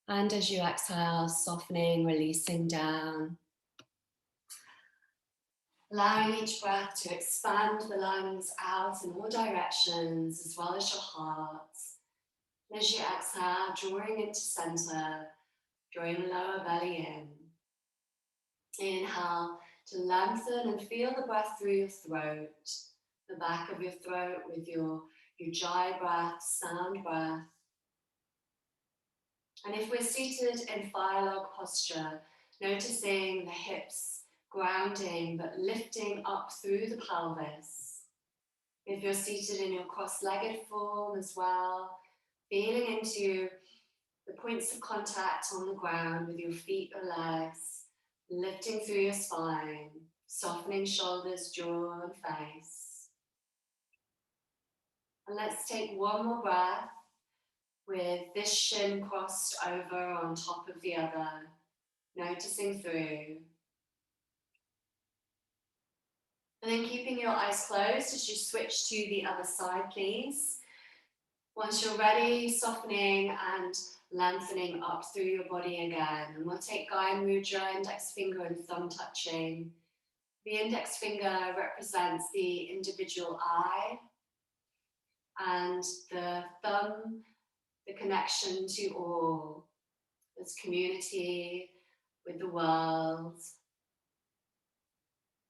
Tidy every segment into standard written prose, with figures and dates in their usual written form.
And as you exhale, softening, releasing down. Allowing each breath to expand the lungs out in all directions, as well as your heart. And as you exhale, drawing into center, drawing lower belly in. Inhale to lengthen and feel the breath through your throat, the back of your throat with your ujjayi breath, sound breath. And if we're seated in fire log posture, noticing the hips grounding but lifting up through the pelvis. If you're seated in your cross-legged form as well, feeling into the points of contact on the ground with your feet or legs, lifting through your spine, softening shoulders, jaw and face. And let's take one more breath with this shin crossed over on top of the other, noticing through. And then keeping your eyes closed as you switch to the other side, please. Once you're ready, softening and lengthening up through your body again. And we'll take Gaya Mudra, index finger and thumb touching. The index finger represents the individual eye, and the thumb, the connection to all, this community with the world.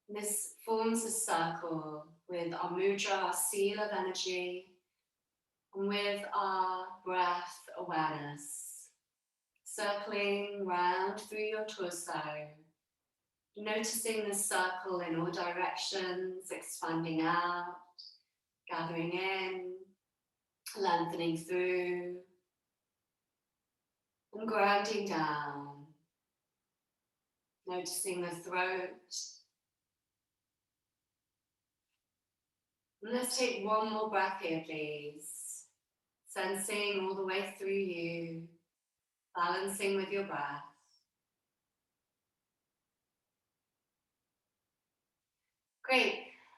And this forms a circle with our mudra, our seal of energy, and with our breath awareness, circling round through your torso, noticing the circle in all directions, expanding out, gathering in, lengthening through, and grounding down, noticing the throat. And let's take one more breath here, please. Sensing all the way through you, balancing with your breath. Great.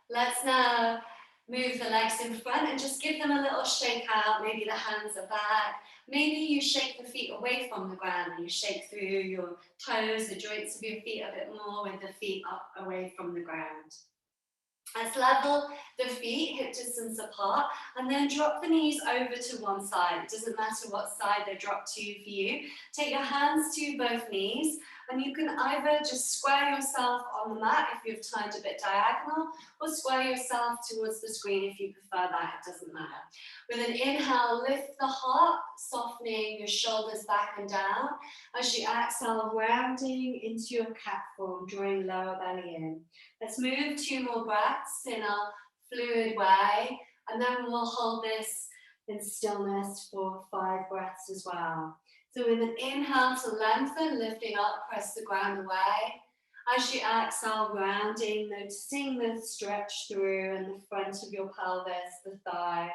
Let's now move the legs in front and just give them a little shake out. Maybe the hands are back. Maybe you shake the feet away from the ground and you shake through your toes, the joints of your feet a bit more with the feet up away from the ground. Let's level the feet, hip distance apart, and then drop the knees over to one side. It doesn't matter what side they drop to for you. Take your hands to both knees, and you can either just square yourself on the mat if you've turned a bit diagonal, or square yourself towards the screen if you prefer that, it doesn't matter. With an inhale, lift the heart, softening your shoulders back and down. As you exhale, rounding into your cat form, drawing lower belly in. Let's move 2 more breaths in a fluid way, and then we'll hold this in stillness for 5 breaths as well. So with an inhale to lengthen, lifting up, press the ground away. As you exhale, rounding, noticing the stretch through in the front of your pelvis, the thigh.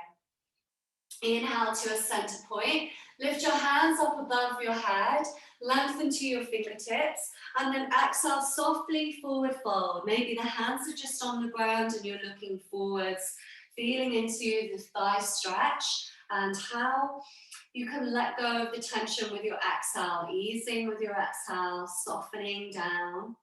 Inhale to a center point. Lift your hands up above your head, lengthen to your fingertips, and then exhale softly forward fold. Maybe the hands are just on the ground and you're looking forwards, feeling into the thigh stretch and how you can let go of the tension with your exhale, easing with your exhale, softening down.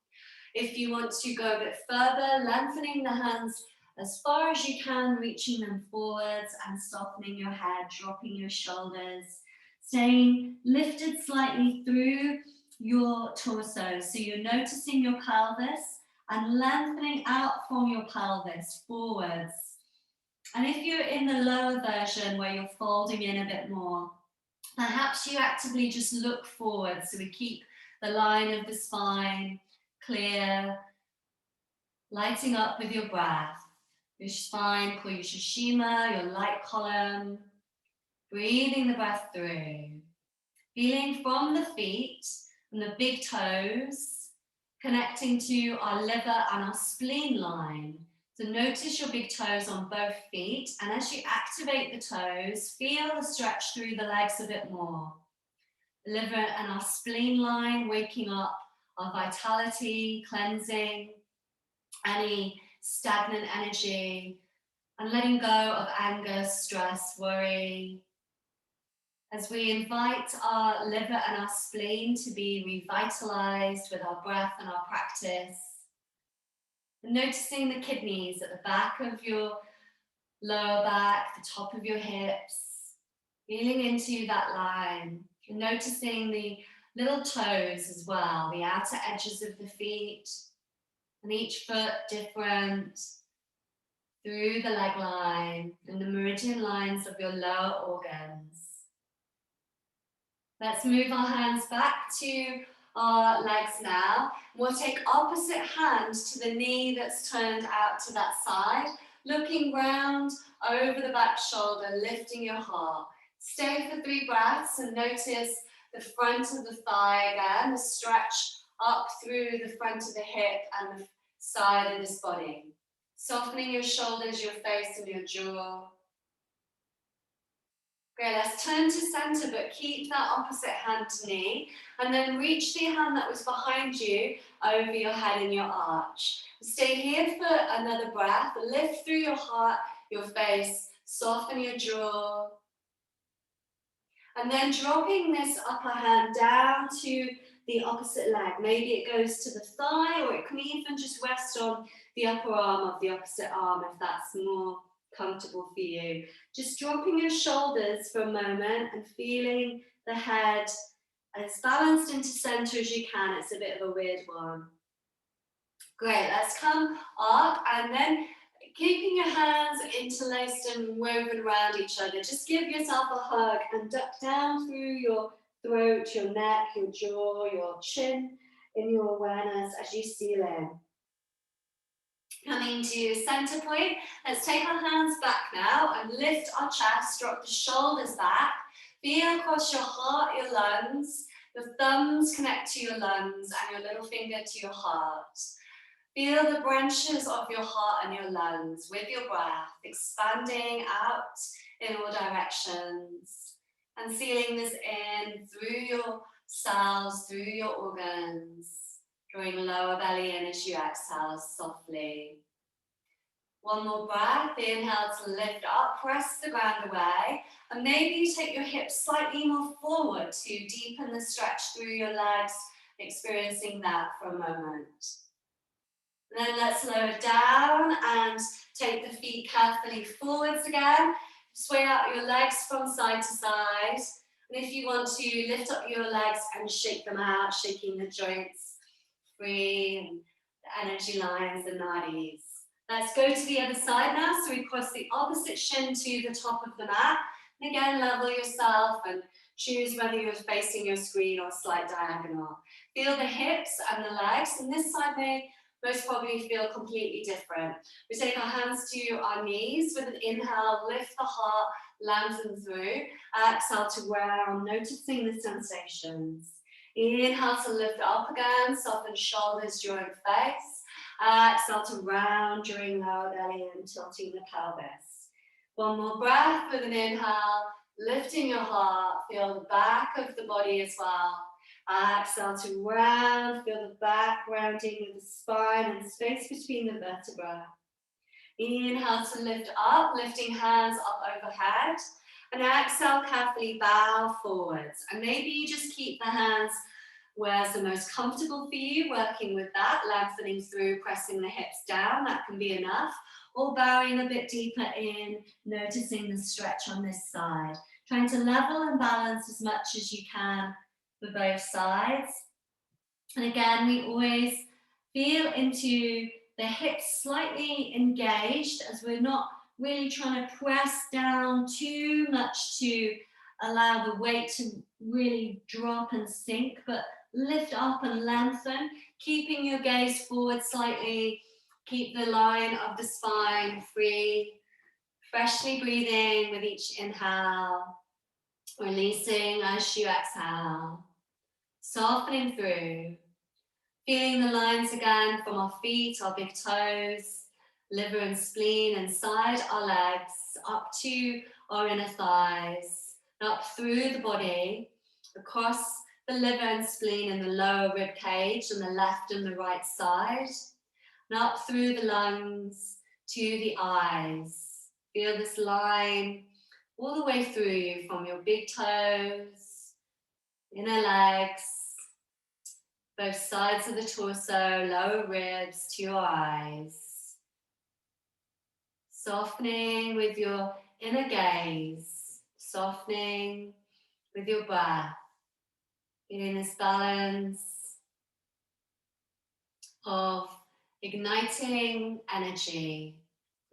If you want to go a bit further, lengthening the hands as far as you can, reaching them forwards and softening your head, dropping your shoulders, staying lifted slightly through your torso. So you're noticing your pelvis and lengthening out from your pelvis forwards. And if you're in the lower version where you're folding in a bit more, perhaps you actively just look forward. So we keep the line of the spine clear, lighting up with your breath. Your spine, call your Shishima, your light column. Breathing the breath through. Feeling from the feet, from the big toes, connecting to our liver and our spleen line. So notice your big toes on both feet, and as you activate the toes, feel the stretch through the legs a bit more. The liver and our spleen line, waking up our vitality, cleansing any stagnant energy, and letting go of anger, stress, worry, as we invite our liver and our spleen to be revitalized with our breath and our practice. And noticing the kidneys at the back of your lower back, the top of your hips, feeling into that line, and noticing the little toes as well, the outer edges of the feet, and each foot different, through the leg line and the meridian lines of your lower organs. Let's move our hands back to our legs now. We'll take opposite hand to the knee that's turned out to that side, looking round over the back shoulder, lifting your heart. Stay for 3 breaths and notice the front of the thigh again, the stretch up through the front of the hip and the side of this body. Softening your shoulders, your face and your jaw. Great, let's turn to center, but keep that opposite hand to knee, and then reach the hand that was behind you over your head in your arch. Stay here for another breath. Lift through your heart, your face, soften your jaw. And then dropping this upper hand down to the opposite leg. Maybe it goes to the thigh, or it can even just rest on the upper arm of the opposite arm if that's more comfortable for you. Just dropping your shoulders for a moment and feeling the head as balanced into center as you can. It's a bit of a weird one. Great, let's come up and then keeping your hands interlaced and woven around each other. Just give yourself a hug and duck down through your throat, your neck, your jaw, your chin in your awareness as you seal in. Coming to center point, let's take our hands back now and lift our chest, drop the shoulders back, feel across your heart, your lungs, the thumbs connect to your lungs and your little finger to your heart. Feel the branches of your heart and your lungs with your breath, expanding out in all directions and sealing this in through your cells, through your organs. Drawing lower belly in as you exhale softly. One more breath, inhale to lift up, press the ground away, and maybe you take your hips slightly more forward to deepen the stretch through your legs, experiencing that for a moment. And then let's lower down and take the feet carefully forwards again. Sway out your legs from side to side. And if you want to lift up your legs and shake them out, shaking the joints free and the energy lines, the nadis. Let's go to the other side now. So we cross the opposite shin to the top of the mat. And again, level yourself and choose whether you're facing your screen or slight diagonal. Feel the hips and the legs. And this side may most probably feel completely different. We take our hands to our knees with an inhale, lift the heart, lengthen through. Exhale to round, noticing the sensations. Inhale to lift up again, soften shoulders during face. Exhale to round during lower belly and tilting the pelvis. One more breath with an inhale, lifting your heart, feel the back of the body as well. Exhale to round, feel the back rounding with the spine and space between the vertebrae. Inhale to lift up, lifting hands up overhead. And exhale, carefully bow forwards. And maybe you just keep the hands where's the most comfortable for you, working with that, lengthening through, pressing the hips down, that can be enough. Or bowing a bit deeper in, noticing the stretch on this side. Trying to level and balance as much as you can for both sides. And again, we always feel into the hips slightly engaged as we're not really trying to press down too much to allow the weight to really drop and sink, but lift up and lengthen, keeping your gaze forward slightly. Keep the line of the spine free, freshly breathing with each inhale, releasing as you exhale, softening through, feeling the lines again from our feet, our big toes, liver and spleen inside our legs, up to our inner thighs, up through the body, across the liver and spleen in the lower rib cage on the left and the right side, and up through the lungs to the eyes. Feel this line all the way through you, from your big toes, inner legs, both sides of the torso, lower ribs to your eyes. Softening with your inner gaze, softening with your breath, feeling this balance of igniting energy,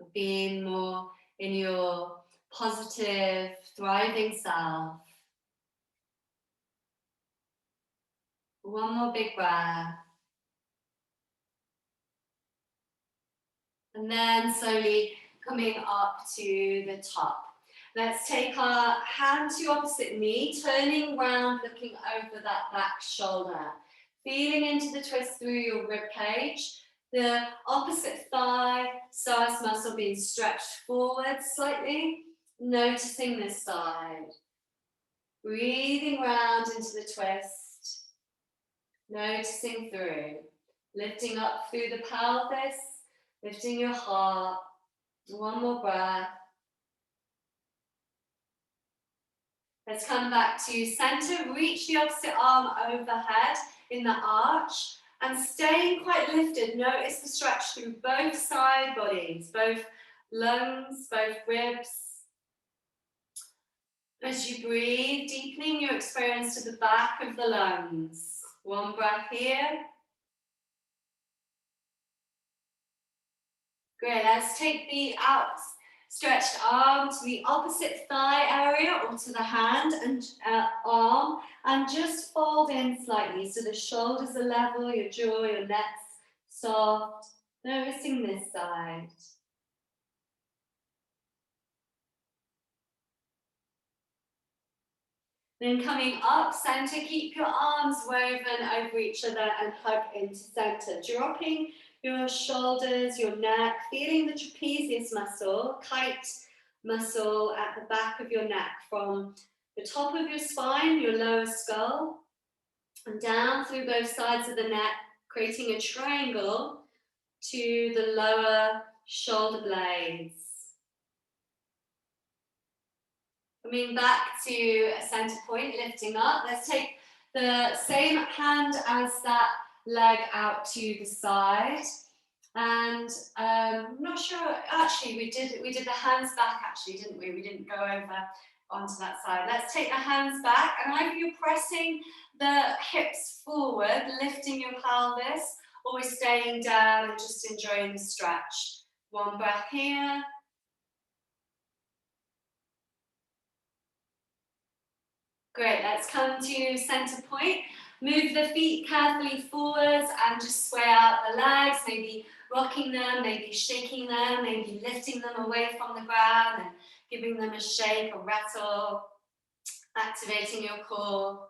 of being more in your positive, thriving self. One more big breath. And then slowly coming up to the top. Let's take our hand to your opposite knee, turning round, looking over that back shoulder. Feeling into the twist through your rib cage. The opposite thigh, psoas muscle being stretched forward slightly. Noticing this side. Breathing round into the twist. Noticing through. Lifting up through the pelvis. Lifting your heart. One more breath. Let's come back to center. Reach the opposite arm overhead in the arch and staying quite lifted. Notice the stretch through both side bodies, both lungs, both ribs. As you breathe, deepening your experience to the back of the lungs. One breath here. Great, let's take the outstretched arm to the opposite thigh area or to the hand and arm, and just fold in slightly so the shoulders are level, your jaw, your neck's soft. Noticing this side. Then coming up center, keep your arms woven over each other and hug into center, dropping your shoulders, your neck, feeling the trapezius muscle, kite muscle at the back of your neck from the top of your spine, your lower skull, and down through both sides of the neck, creating a triangle to the lower shoulder blades. Coming back to a center point, lifting up. Let's take the same hand as that leg out to the side. And I'm not sure, actually we did the hands back actually, didn't we? We didn't go over onto that side. Let's take the hands back, and either you're pressing the hips forward, lifting your pelvis, or we're staying down and just enjoying the stretch. One breath here. Great, let's come to center point. Move the feet carefully forwards and just sway out the legs, maybe rocking them, maybe shaking them, maybe lifting them away from the ground and giving them a shake or rattle, activating your core.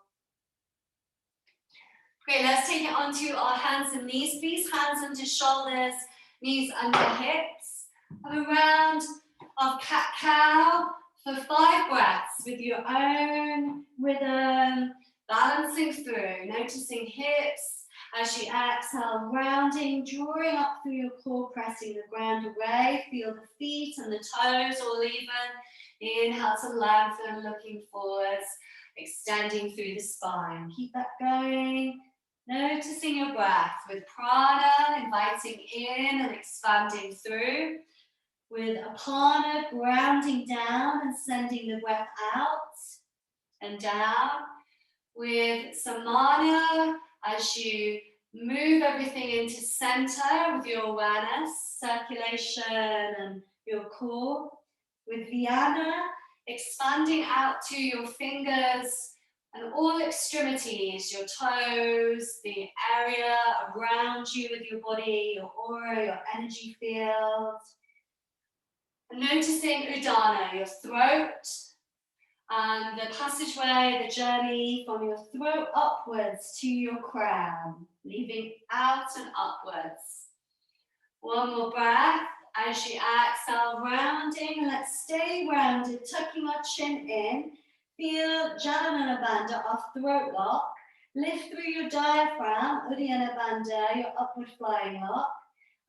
Great, let's take it onto our hands and knees, please. Hands under shoulders, knees under hips. A round of cat-cow for 5 breaths with your own rhythm, balancing through, noticing hips as you exhale, rounding, drawing up through your core, pressing the ground away. Feel the feet and the toes all even. Inhale to lengthen, looking forwards, extending through the spine. Keep that going. Noticing your breath with prana, inviting in and expanding through. With apana, grounding down and sending the breath out and down. With samana, as you move everything into center with your awareness, circulation and your core. With Vyana, expanding out to your fingers and all extremities, your toes, the area around you with your body, your aura, your energy field. And noticing Udana, your throat, and the passageway, the journey from your throat upwards to your crown, leaving out and upwards. One more breath as you exhale, rounding. Let's stay rounded, tucking our chin in. Feel Janamana Bandha, our throat lock. Lift through your diaphragm, Uddiyana Bandha, your upward flying lock.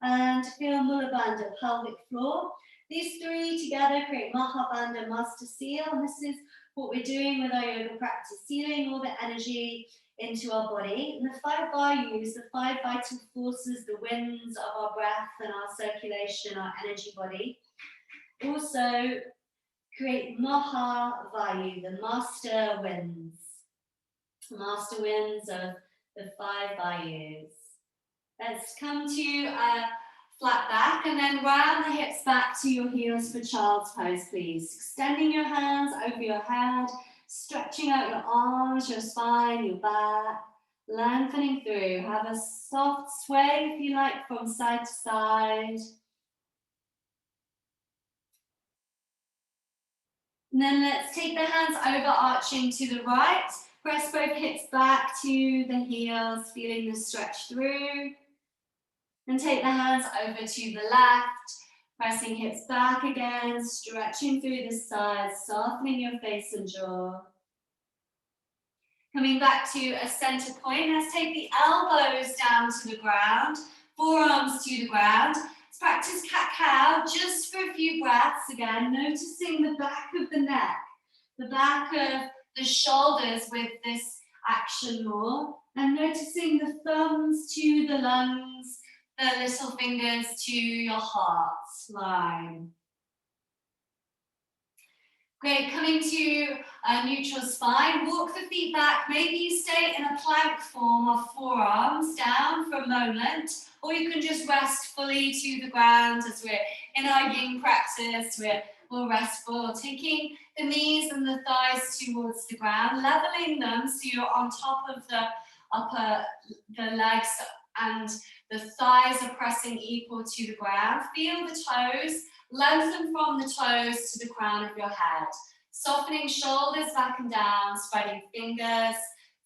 And feel Mula Bandha, pelvic floor. These three together create Mahabandha, Master Seal, and this is what we're doing with our yoga practice, sealing all the energy into our body. And the 5 Vayus, the 5 vital forces, the winds of our breath and our circulation, our energy body, also create Mahavayu, the master winds of the 5 Vayus. Let's come to a flat back and then round the hips back to your heels for child's pose, please. Extending your hands over your head, stretching out your arms, your spine, your back, lengthening through. Have a soft sway, if you like, from side to side. And then let's take the hands overarching to the right. Press both hips back to the heels, feeling the stretch through. And take the hands over to the left, pressing hips back again, stretching through the sides, softening your face and jaw. Coming back to a center point, let's take the elbows down to the ground, forearms to the ground. Let's practice cat-cow just for a few breaths again, noticing the back of the neck, the back of the shoulders with this action more, and noticing the thumbs to the lungs, the little fingers to your heart line. Great, coming to a neutral spine, walk the feet back. Maybe you stay in a plank form of forearms down for a moment, or you can just rest fully to the ground as we're in our yin practice. We'll rest full, taking the knees and the thighs towards the ground, leveling them so you're on top of the legs and the thighs are pressing equal to the ground. Feel the toes, lengthen from the toes to the crown of your head. Softening shoulders back and down, spreading fingers,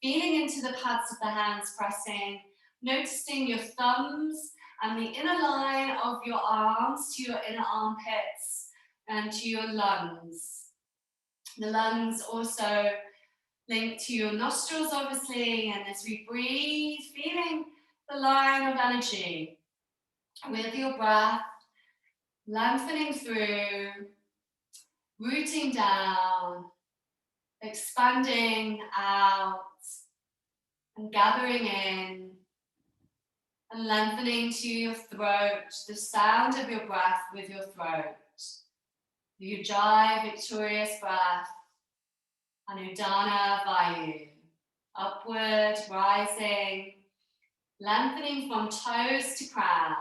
feeling into the pads of the hands pressing, noticing your thumbs and the inner line of your arms to your inner armpits and to your lungs. The lungs also linked to your nostrils, obviously, and as we breathe, feeling the line of energy with your breath, lengthening through, rooting down, expanding out, and gathering in, and lengthening to your throat, the sound of your breath with your throat. The Ujjayi victorious breath, Anudana Vayu, upward, rising, lengthening from toes to crown.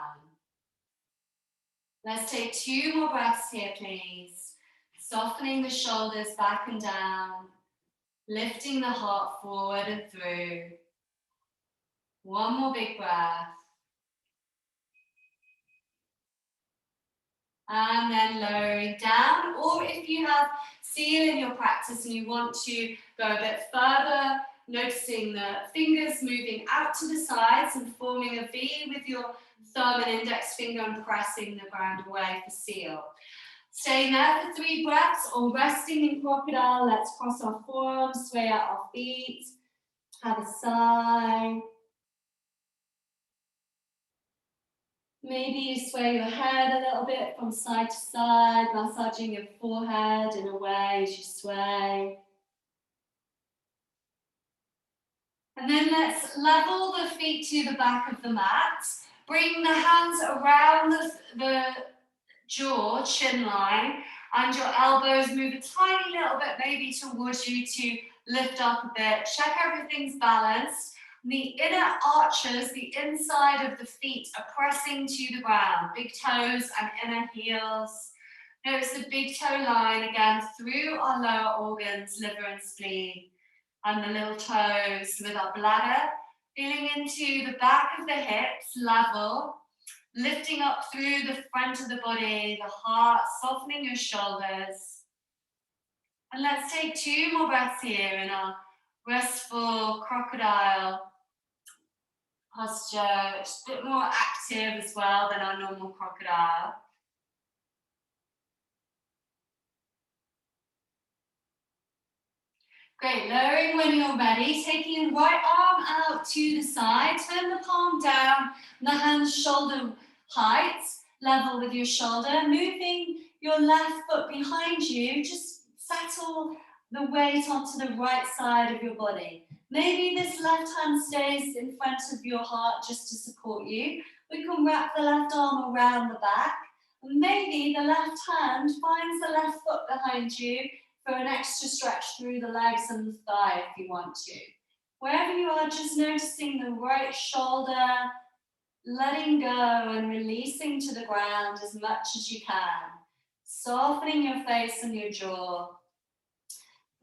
Let's take 2 more breaths here, please. Softening the shoulders back and down, lifting the heart forward and through. 1 more big breath. And then lowering down, or if you have seal in your practice and you want to go a bit further, noticing the fingers moving out to the sides and forming a V with your thumb and index finger and pressing the ground away for seal. Staying there for 3 breaths or resting in crocodile. Let's cross our forearms, sway out our feet, have a sigh. Maybe you sway your head a little bit from side to side, massaging your forehead in a way as you sway. And then let's level the feet to the back of the mat. Bring the hands around the jaw, chin line, and your elbows move a tiny little bit maybe towards you to lift up a bit. Check everything's balanced. The inner arches, the inside of the feet are pressing to the ground, big toes and inner heels. Notice the big toe line again through our lower organs, liver and spleen, and the little toes with our bladder, feeling into the back of the hips, level, lifting up through the front of the body, the heart, softening your shoulders. And let's take 2 more breaths here in our restful crocodile posture, which is a bit more active as well than our normal crocodile. Great, lowering when you're ready, taking the right arm out to the side, turn the palm down, and the hands shoulder height, level with your shoulder, moving your left foot behind you, just settle the weight onto the right side of your body. Maybe this left hand stays in front of your heart just to support you. We can wrap the left arm around the back. And maybe the left hand finds the left foot behind you for an extra stretch through the legs and the thigh if you want to. Wherever you are, just noticing the right shoulder, letting go and releasing to the ground as much as you can. Softening your face and your jaw.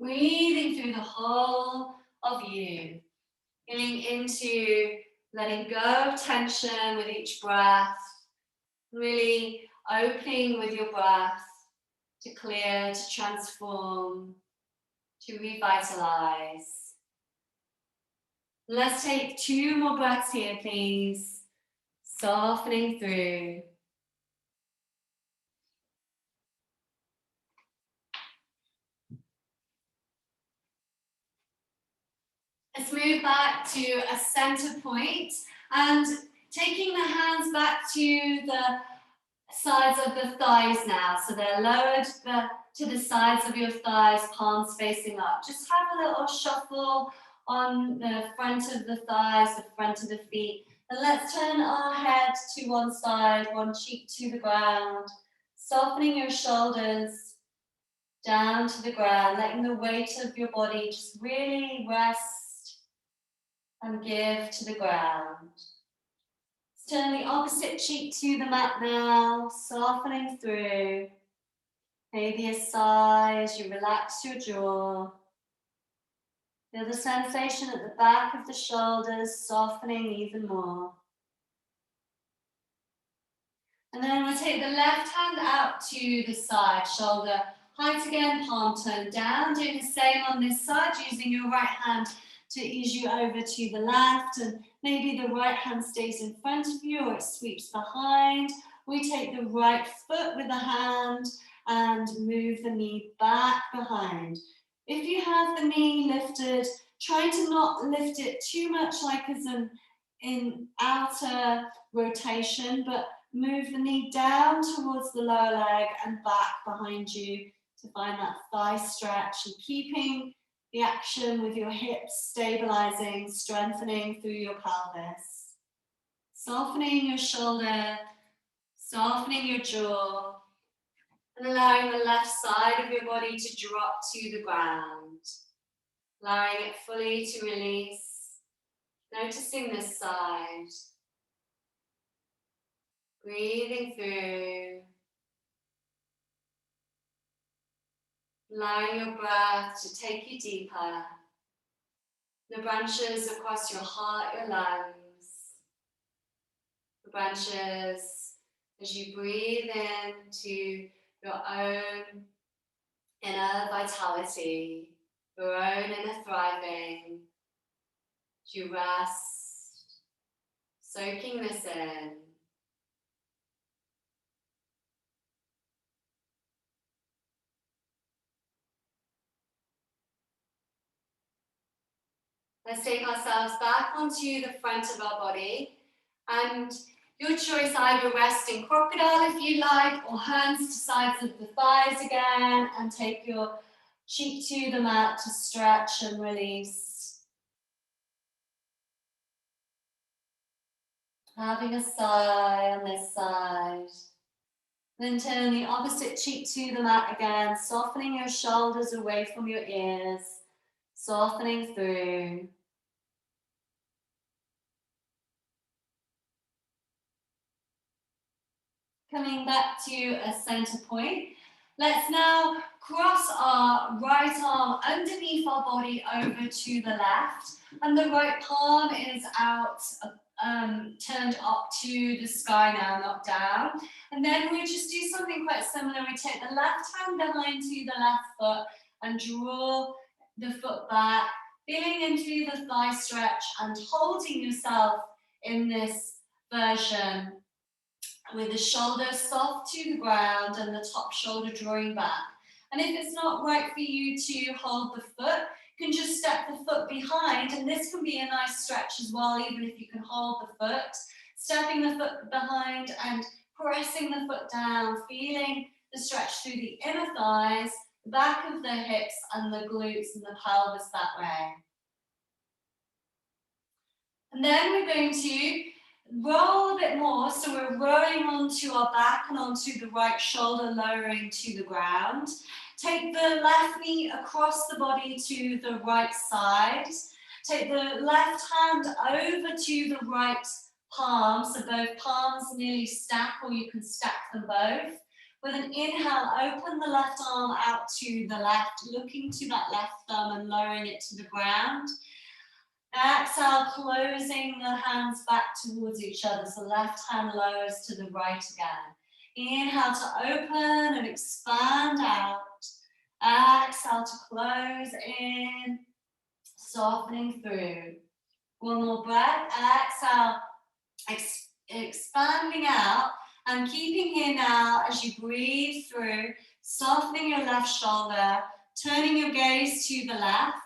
Breathing through the whole of you. Getting into letting go of tension with each breath. Really opening with your breath to clear, to transform, to revitalize. Let's take 2 more breaths here, please. Softening through. Let's move back to a center point and taking the hands back to the sides of the thighs now. So they're lowered to the sides of your thighs, palms facing up. Just have a little shuffle on the front of the thighs, the front of the feet. And let's turn our head to one side, one cheek to the ground. Softening your shoulders down to the ground, letting the weight of your body just really rest and give to the ground. Let's turn the opposite cheek to the mat now, softening through. Maybe a sigh as you relax your jaw. Feel the sensation at the back of the shoulders, softening even more. And then we'll take the left hand out to the side, shoulder height again, palm turned down. Doing the same on this side, using your right hand to ease you over to the left, and maybe the right hand stays in front of you or it sweeps behind. We take the right foot with the hand and move the knee back behind. If you have the knee lifted, try to not lift it too much like as in outer rotation, but move the knee down towards the lower leg and back behind you to find that thigh stretch, and keeping the action with your hips stabilizing, strengthening through your pelvis. Softening your shoulder, softening your jaw, and allowing the left side of your body to drop to the ground. Allowing it fully to release. Noticing this side. Breathing through. Allowing your breath to take you deeper. The branches across your heart, your lungs. The branches as you breathe into your own inner vitality, your own inner thriving. As you rest, soaking this in. Let's take ourselves back onto the front of our body, and your choice, either rest in crocodile if you like, or hands to sides of the thighs again, and take your cheek to the mat to stretch and release. Having a sigh on this side. Then turn the opposite cheek to the mat again, softening your shoulders away from your ears, softening through. Coming back to a center point. Let's now cross our right arm underneath our body over to the left, and the right palm is out, turned up to the sky now, not down. And then we just do something quite similar. We take the left hand behind to the left foot and draw the foot back, feeling into the thigh stretch and holding yourself in this version with the shoulders soft to the ground and the top shoulder drawing back. And if it's not right for you to hold the foot, you can just step the foot behind, and this can be a nice stretch as well, even if you can hold the foot. Stepping the foot behind and pressing the foot down, feeling the stretch through the inner thighs, the back of the hips and the glutes and the pelvis that way. And then we're going to roll a bit more, so we're rolling onto our back and onto the right shoulder, lowering to the ground. Take the left knee across the body to the right side. Take the left hand over to the right palm, so both palms nearly stack, or you can stack them both. With an inhale, open the left arm out to the left, looking to that left thumb and lowering it to the ground. Exhale, closing the hands back towards each other, so left hand lowers to the right again. Inhale to open and expand out. Exhale to close in, softening through. One more breath. Exhale, expanding out, and keeping here now as you breathe through, softening your left shoulder, turning your gaze to the left,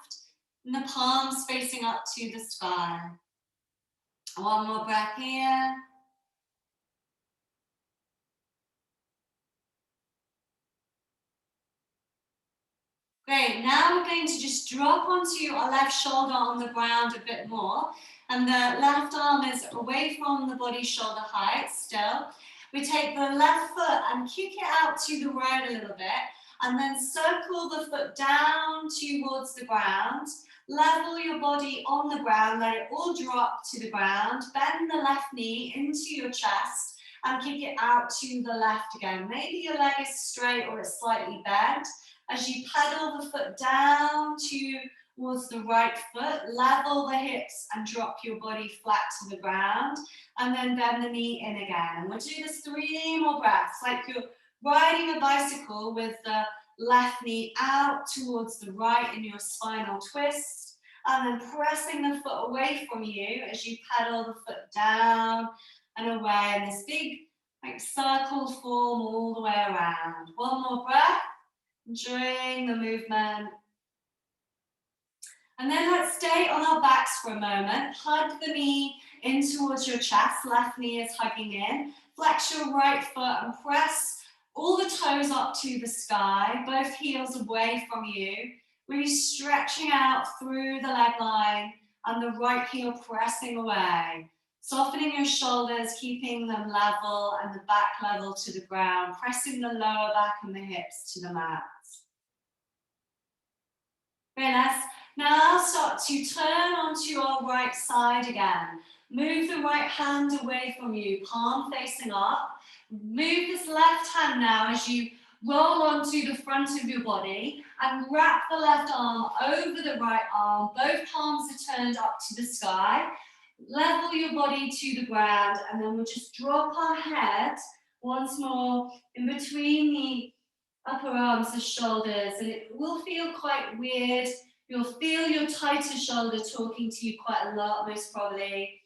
and the palms facing up to the sky. One more breath here. Great, now we're going to just drop onto our left shoulder on the ground a bit more, and the left arm is away from the body shoulder height still. We take the left foot and kick it out to the right a little bit, and then circle the foot down towards the ground. Level your body on the ground, let it all drop to the ground. Bend the left knee into your chest and kick it out to the left again. Maybe your leg is straight or it's slightly bent. As you pedal the foot down towards the right foot, level the hips and drop your body flat to the ground, and then bend the knee in again. And we'll do this 3 more breaths, like you're riding a bicycle with the left knee out towards the right in your spinal twist, and then pressing the foot away from you as you pedal the foot down and away in this big circle form all the way around. One more breath, enjoying the movement. And then let's stay on our backs for a moment. Hug the knee in towards your chest, left knee is hugging in. Flex your right foot and press all the toes up to the sky, both heels away from you, really stretching out through the leg line and the right heel pressing away. Softening your shoulders, keeping them level and the back level to the ground, pressing the lower back and the hips to the mat. Very nice. Now start to turn onto your right side again. Move the right hand away from you, palm facing up. Move this left hand now as you roll onto the front of your body and wrap the left arm over the right arm. Both palms are turned up to the sky. Level your body to the ground, and then we'll just drop our head once more in between the upper arms and shoulders, and it will feel quite weird. You'll feel your tighter shoulder talking to you quite a lot, most probably.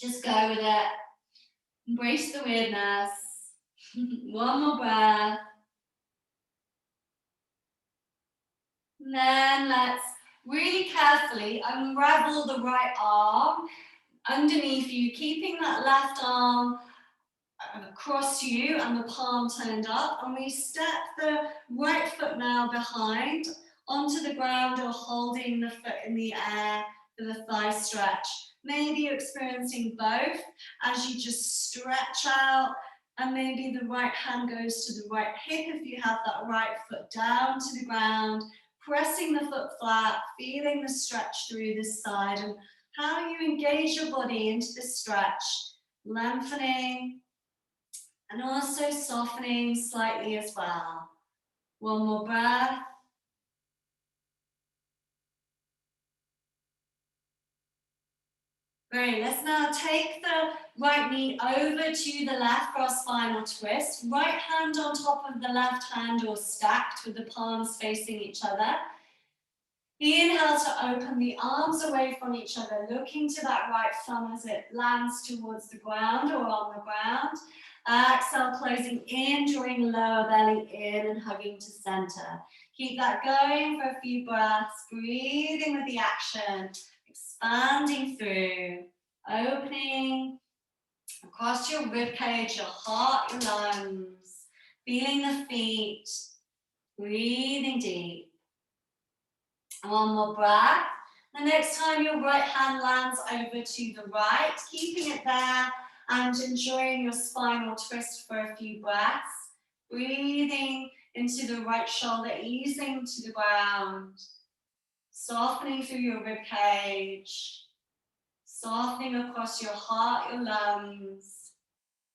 Just go with it. Embrace the weirdness. One more breath. And then let's really carefully unravel the right arm underneath you, keeping that left arm across you and the palm turned up. And we step the right foot now behind onto the ground, or holding the foot in the air for the thigh stretch. Maybe you're experiencing both as you just stretch out, and maybe the right hand goes to the right hip if you have that right foot down to the ground, pressing the foot flat, feeling the stretch through this side, and how you engage your body into the stretch, lengthening and also softening slightly as well. One more breath. Great, let's now take the right knee over to the left for our spinal twist. Right hand on top of the left hand or stacked with the palms facing each other. Inhale to open the arms away from each other, looking to that right thumb as it lands towards the ground or on the ground. Exhale, closing in, drawing lower belly in and hugging to center. Keep that going for a few breaths, breathing with the action, expanding through, opening across your rib cage, your heart, your lungs. Feeling the feet, breathing deep. And one more breath. The next time your right hand lands over to the right, keeping it there and enjoying your spinal twist for a few breaths. Breathing into the right shoulder, easing to the ground. Softening through your rib cage. Softening across your heart, your lungs.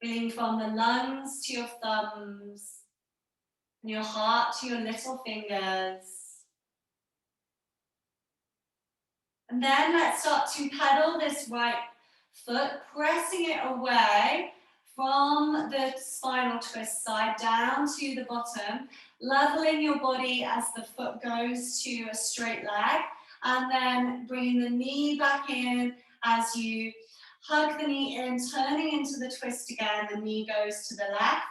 Feeling from the lungs to your thumbs. And your heart to your little fingers. And then let's start to pedal this right foot, pressing it away from the spinal twist side down to the bottom, leveling your body as the foot goes to a straight leg, and then bringing the knee back in as you hug the knee in, turning into the twist again, the knee goes to the left,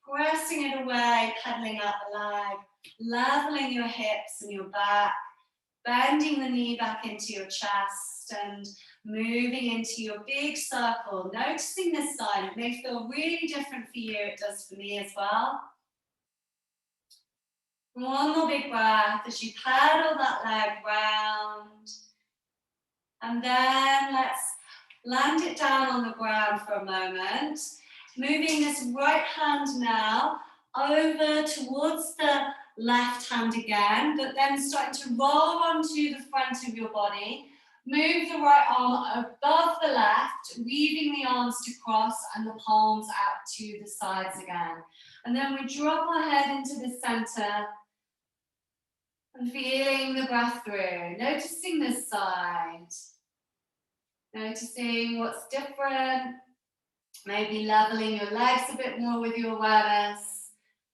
pressing it away, pedaling out the leg, leveling your hips and your back, bending the knee back into your chest and moving into your big circle. Noticing this side, it may feel really different for you, it does for me as well. One more big breath as you pedal that leg round. And then let's land it down on the ground for a moment. Moving this right hand now over towards the left hand again, but then starting to roll onto the front of your body. Move the right arm above the left, weaving the arms to cross and the palms out to the sides again. And then we drop our head into the center and feeling the breath through, noticing this side, noticing what's different, maybe leveling your legs a bit more with your awareness.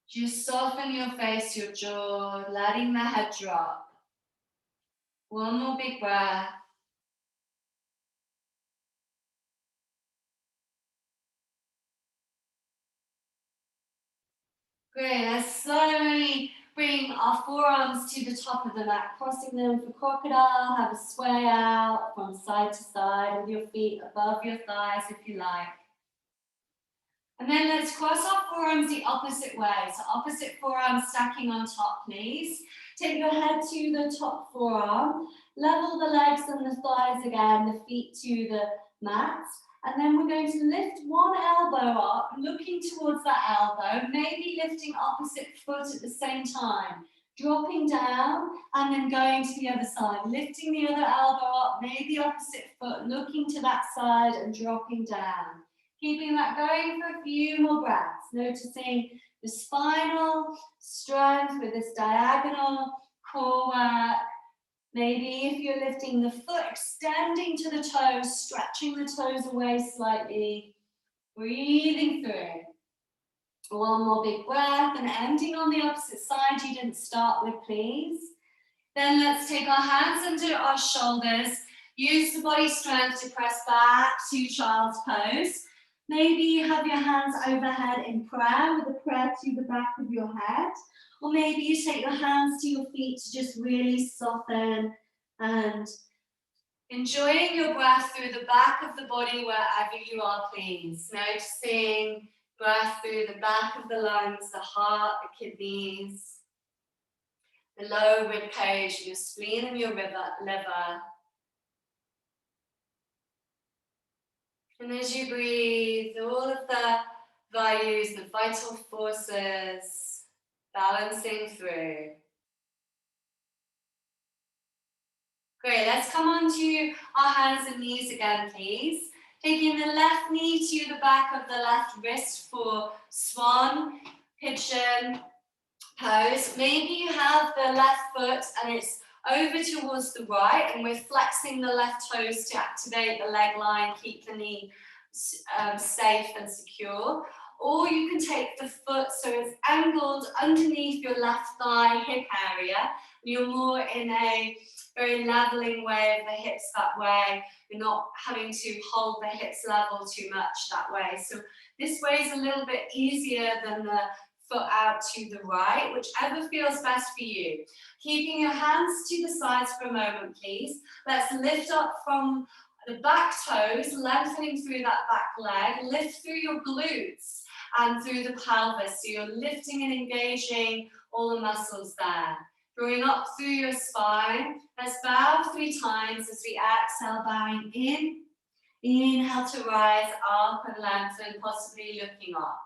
Just soften your face, your jaw, letting the head drop. One more big breath. Great, let's slowly bring our forearms to the top of the mat, crossing them for crocodile, have a sway out from side to side with your feet above your thighs if you like. And then let's cross our forearms the opposite way. So opposite forearm stacking on top, please. Take your head to the top forearm, level the legs and the thighs again, the feet to the mat. And then we're going to lift one elbow up, looking towards that elbow, maybe lifting opposite foot at the same time. Dropping down and then going to the other side. Lifting the other elbow up, maybe opposite foot, looking to that side and dropping down. Keeping that going for a few more breaths. Noticing the spinal strength with this diagonal core work. Maybe if you're lifting the foot, extending to the toes, stretching the toes away slightly, breathing through. One more big breath and ending on the opposite side you didn't start with, please. Then let's take our hands under our shoulders. Use the body strength to press back to child's pose. Maybe you have your hands overhead in prayer with a prayer to the back of your head. Or maybe you take your hands to your feet to just really soften and enjoying your breath through the back of the body wherever you are, please. Noticing breath through the back of the lungs, the heart, the kidneys, the lower rib cage, your spleen and your liver. And as you breathe, all of the Vayus, the vital forces, balancing through. Great, let's come on to our hands and knees again, please. Taking the left knee to the back of the left wrist for Swan, Pigeon pose. Maybe you have the left foot and it's over towards the right and we're flexing the left toes to activate the leg line, keep the knee safe and secure. Or you can take the foot so it's angled underneath your left thigh hip area. You're more in a very leveling way of the hips that way. You're not having to hold the hips level too much that way. So this way is a little bit easier than the foot out to the right, whichever feels best for you. Keeping your hands to the sides for a moment, please. Let's lift up from the back toes, lengthening through that back leg, lift through your glutes and through the pelvis. So you're lifting and engaging all the muscles there. Drawing up through your spine. Let's bow 3 times as we exhale, bowing in. Inhale to rise up and lengthen, possibly looking up.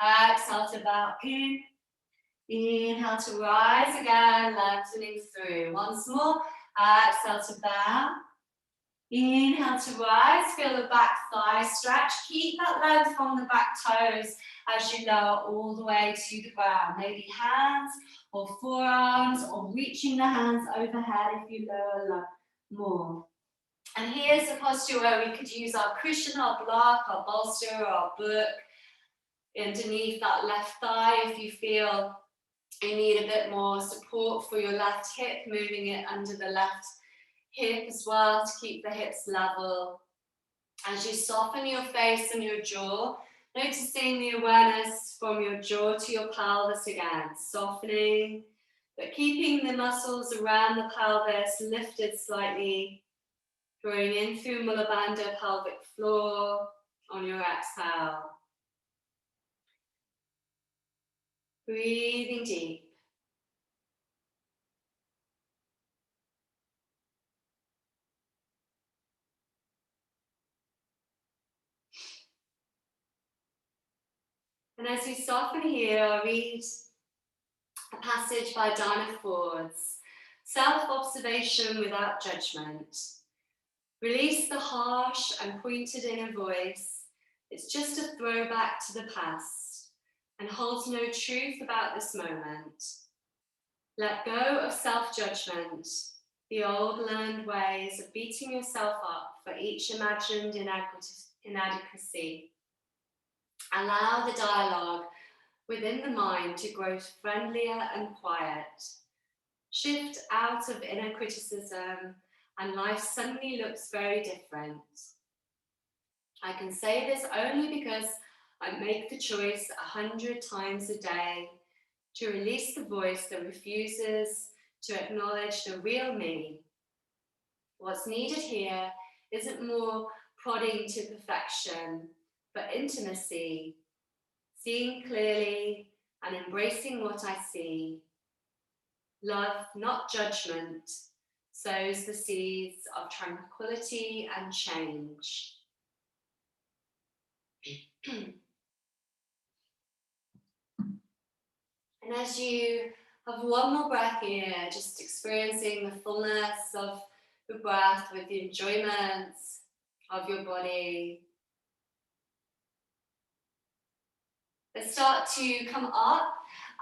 Exhale to bow in. Inhale to rise again, lengthening through. Once more. Exhale to bow. Inhale to rise, feel the back thigh stretch. Keep that length from the back toes as you lower all the way to the ground. Maybe hands or forearms, or reaching the hands overhead if you lower more. And here's a posture where we could use our cushion, our block, our bolster, or our book underneath that left thigh. If you feel you need a bit more support for your left hip, moving it under the left hip as well to keep the hips level. As you soften your face and your jaw, noticing the awareness from your jaw to your pelvis again, softening, but keeping the muscles around the pelvis lifted slightly, drawing in through Mula Bandha, pelvic floor on your exhale. Breathing deep. And as you soften here, I'll read a passage by Dinah Ford's, Self-Observation Without Judgment. Release the harsh and pointed inner voice. It's just a throwback to the past and holds no truth about this moment. Let go of self-judgment, the old learned ways of beating yourself up for each imagined inadequacy. Allow the dialogue within the mind to grow friendlier and quiet. Shift out of inner criticism and life suddenly looks very different. I can say this only because I make the choice 100 times a day to release the voice that refuses to acknowledge the real me. What's needed here isn't more prodding to perfection, but intimacy, seeing clearly and embracing what I see. Love, not judgment, sows the seeds of tranquility and change. And as you have one more breath here, just experiencing the fullness of the breath with the enjoyment of your body. Let's start to come up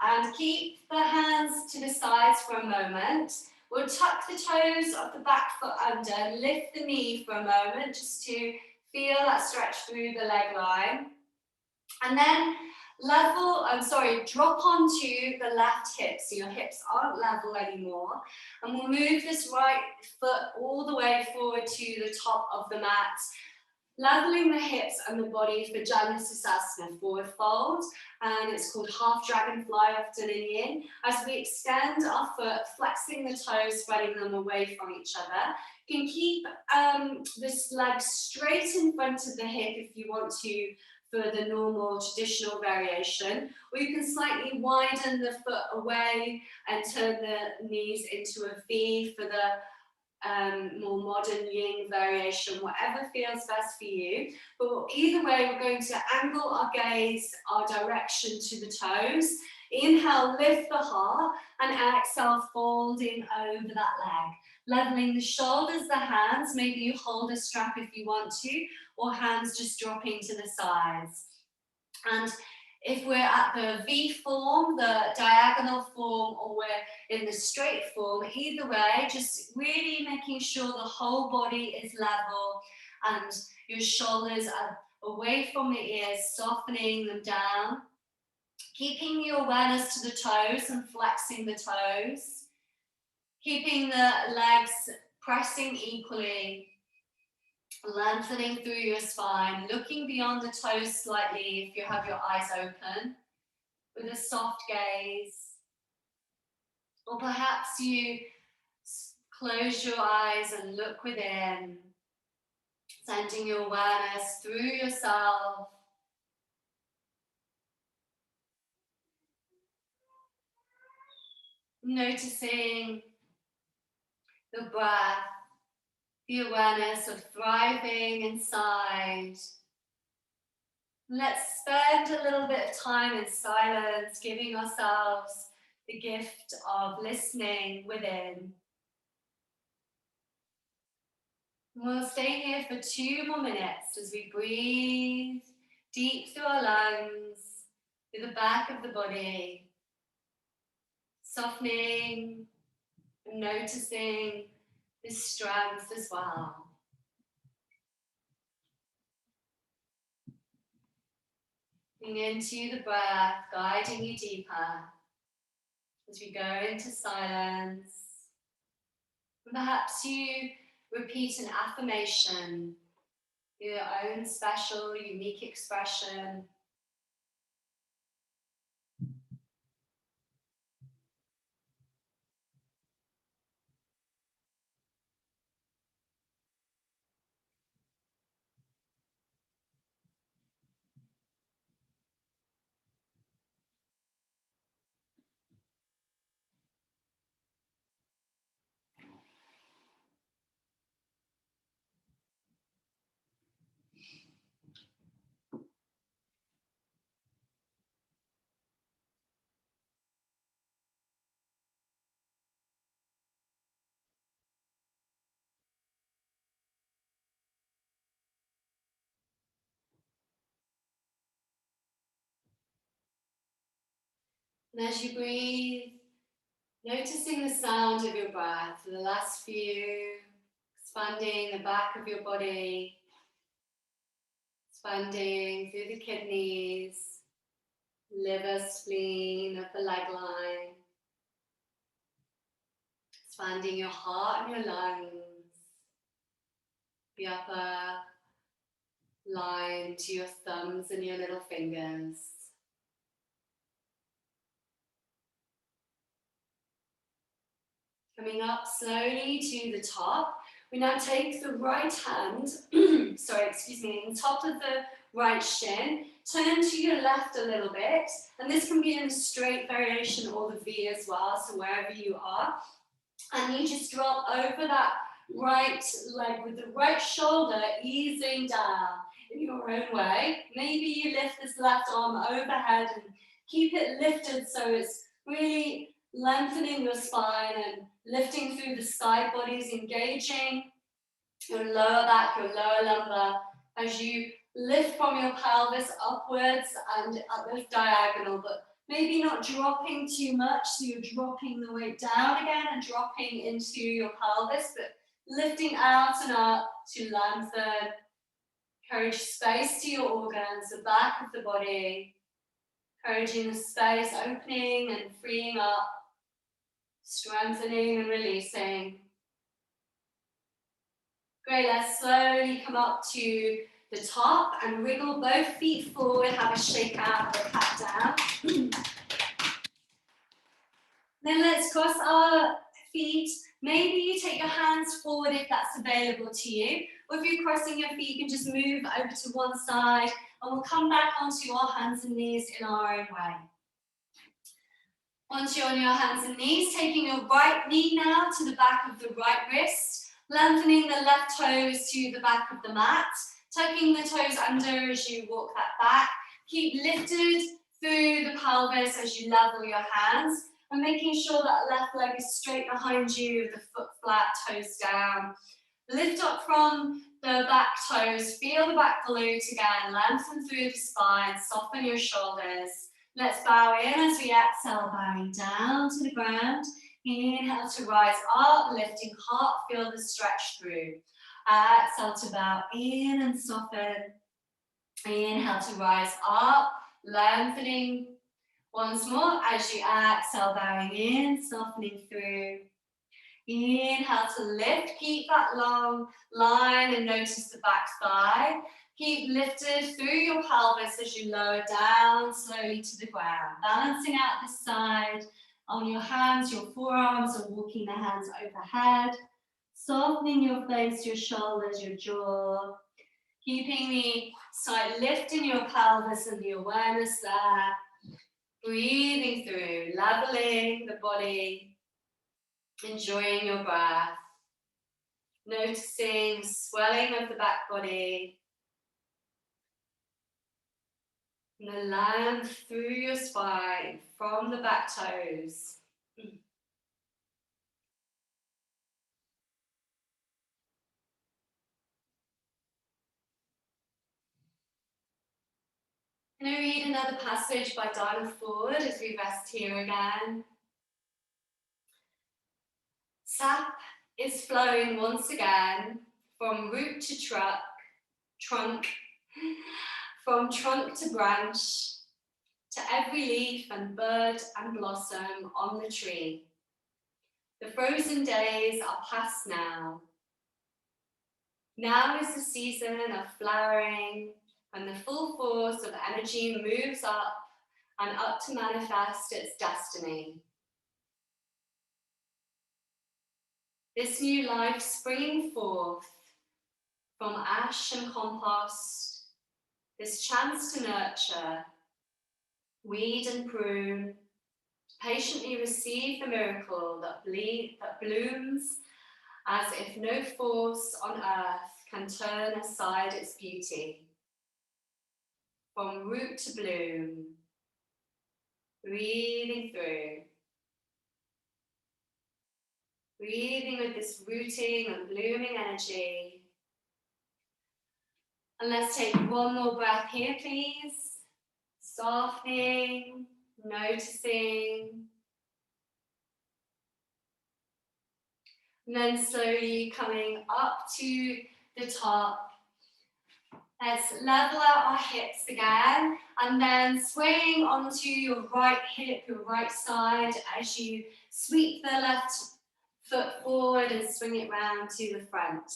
and keep the hands to the sides for a moment. We'll tuck the toes of the back foot under, lift the knee for a moment just to feel that stretch through the leg line. And then drop onto the left hip, so your hips aren't level anymore. And we'll move this right foot all the way forward to the top of the mat, leveling the hips and the body for Janusirsasana, forward fold, and it's called half dragonfly often in Yin. As we extend our foot, flexing the toes, spreading them away from each other. You can keep this leg straight in front of the hip if you want to, for the normal traditional variation, or you can slightly widen the foot away and turn the knees into a V for the more modern Yin variation, whatever feels best for you. But either way, we're going to angle our gaze, our direction to the toes. Inhale, lift the heart, and exhale, folding over that leg. Leveling the shoulders, the hands, maybe you hold a strap if you want to, or hands just dropping to the sides. And if we're at the V form, the diagonal form, or we're in the straight form, either way, just really making sure the whole body is level and your shoulders are away from the ears, softening them down. Keeping your awareness to the toes and flexing the toes. Keeping the legs pressing equally. Lengthening through your spine, looking beyond the toes slightly if you have your eyes open, with a soft gaze. Or perhaps you close your eyes and look within. Sending your awareness through yourself. Noticing the breath, the awareness of thriving inside. Let's spend a little bit of time in silence, giving ourselves the gift of listening within. We'll stay here for 2 more minutes as we breathe deep through our lungs, through the back of the body, softening and noticing this strength as well. Into the breath, guiding you deeper as we go into silence. And perhaps you repeat an affirmation, your own special, unique expression. And as you breathe, noticing the sound of your breath for the last few, expanding the back of your body, expanding through the kidneys, liver, spleen, upper leg line, expanding your heart and your lungs, the upper line to your thumbs and your little fingers. Coming up slowly to the top, we now take the right hand, on top of the right shin, turn to your left a little bit, and this can be in a straight variation or the V as well, so wherever you are. And you just drop over that right leg with the right shoulder, easing down in your own way. Maybe you lift this left arm overhead and keep it lifted so it's really lengthening your spine and lifting through the side bodies, engaging your lower back, your lower lumbar, as you lift from your pelvis upwards and up this diagonal, but maybe not dropping too much, so you're dropping the weight down again and dropping into your pelvis, but lifting out and up to lengthen. Encourage space to your organs, the back of the body, encouraging the space, opening and freeing up, strengthening and releasing. Great, let's slowly come up to the top and wriggle both feet forward, have a shake out or pat down. Then let's cross our feet. Maybe you take your hands forward if that's available to you. Or if you're crossing your feet, you can just move over to one side and we'll come back onto our hands and knees in our own way. Once you're on your hands and knees, taking your right knee now to the back of the right wrist, lengthening the left toes to the back of the mat, tucking the toes under as you walk that back. Keep lifted through the pelvis as you level your hands and making sure that left leg is straight behind you with the foot flat, toes down. Lift up from the back toes, feel the back glute again, lengthen through the spine, soften your shoulders. Let's bow in as we exhale, bowing down to the ground. Inhale to rise up, lifting heart, feel the stretch through. Exhale to bow in and soften. Inhale to rise up, lengthening. Once more, as you exhale, bowing in, softening through. Inhale to lift, keep that long line and notice the back thigh. Keep lifted through your pelvis as you lower down slowly to the ground. Balancing out this side on your hands, your forearms, or walking the hands overhead. Softening your face, your shoulders, your jaw. Keeping the slight lift in your pelvis and the awareness there. Breathing through, leveling the body, enjoying your breath. Noticing swelling of the back body. And the length through your spine from the back toes. I'm going to read another passage by Dinah Ford as we rest here again. Sap is flowing once again from root to trunk, from trunk to branch, to every leaf and bird and blossom on the tree. The frozen days are past now. Now is the season of flowering, and the full force of energy moves up and up to manifest its destiny. This new life springing forth from ash and compost, this chance to nurture, weed and prune, patiently receive the miracle that blooms as if no force on earth can turn aside its beauty. From root to bloom, breathing through. Breathing with this rooting and blooming energy. And let's take one more breath here, please. Softening, noticing. And then slowly coming up to the top. Let's level out our hips again, and then swaying onto your right hip, your right side, as you sweep the left foot forward and swing it round to the front.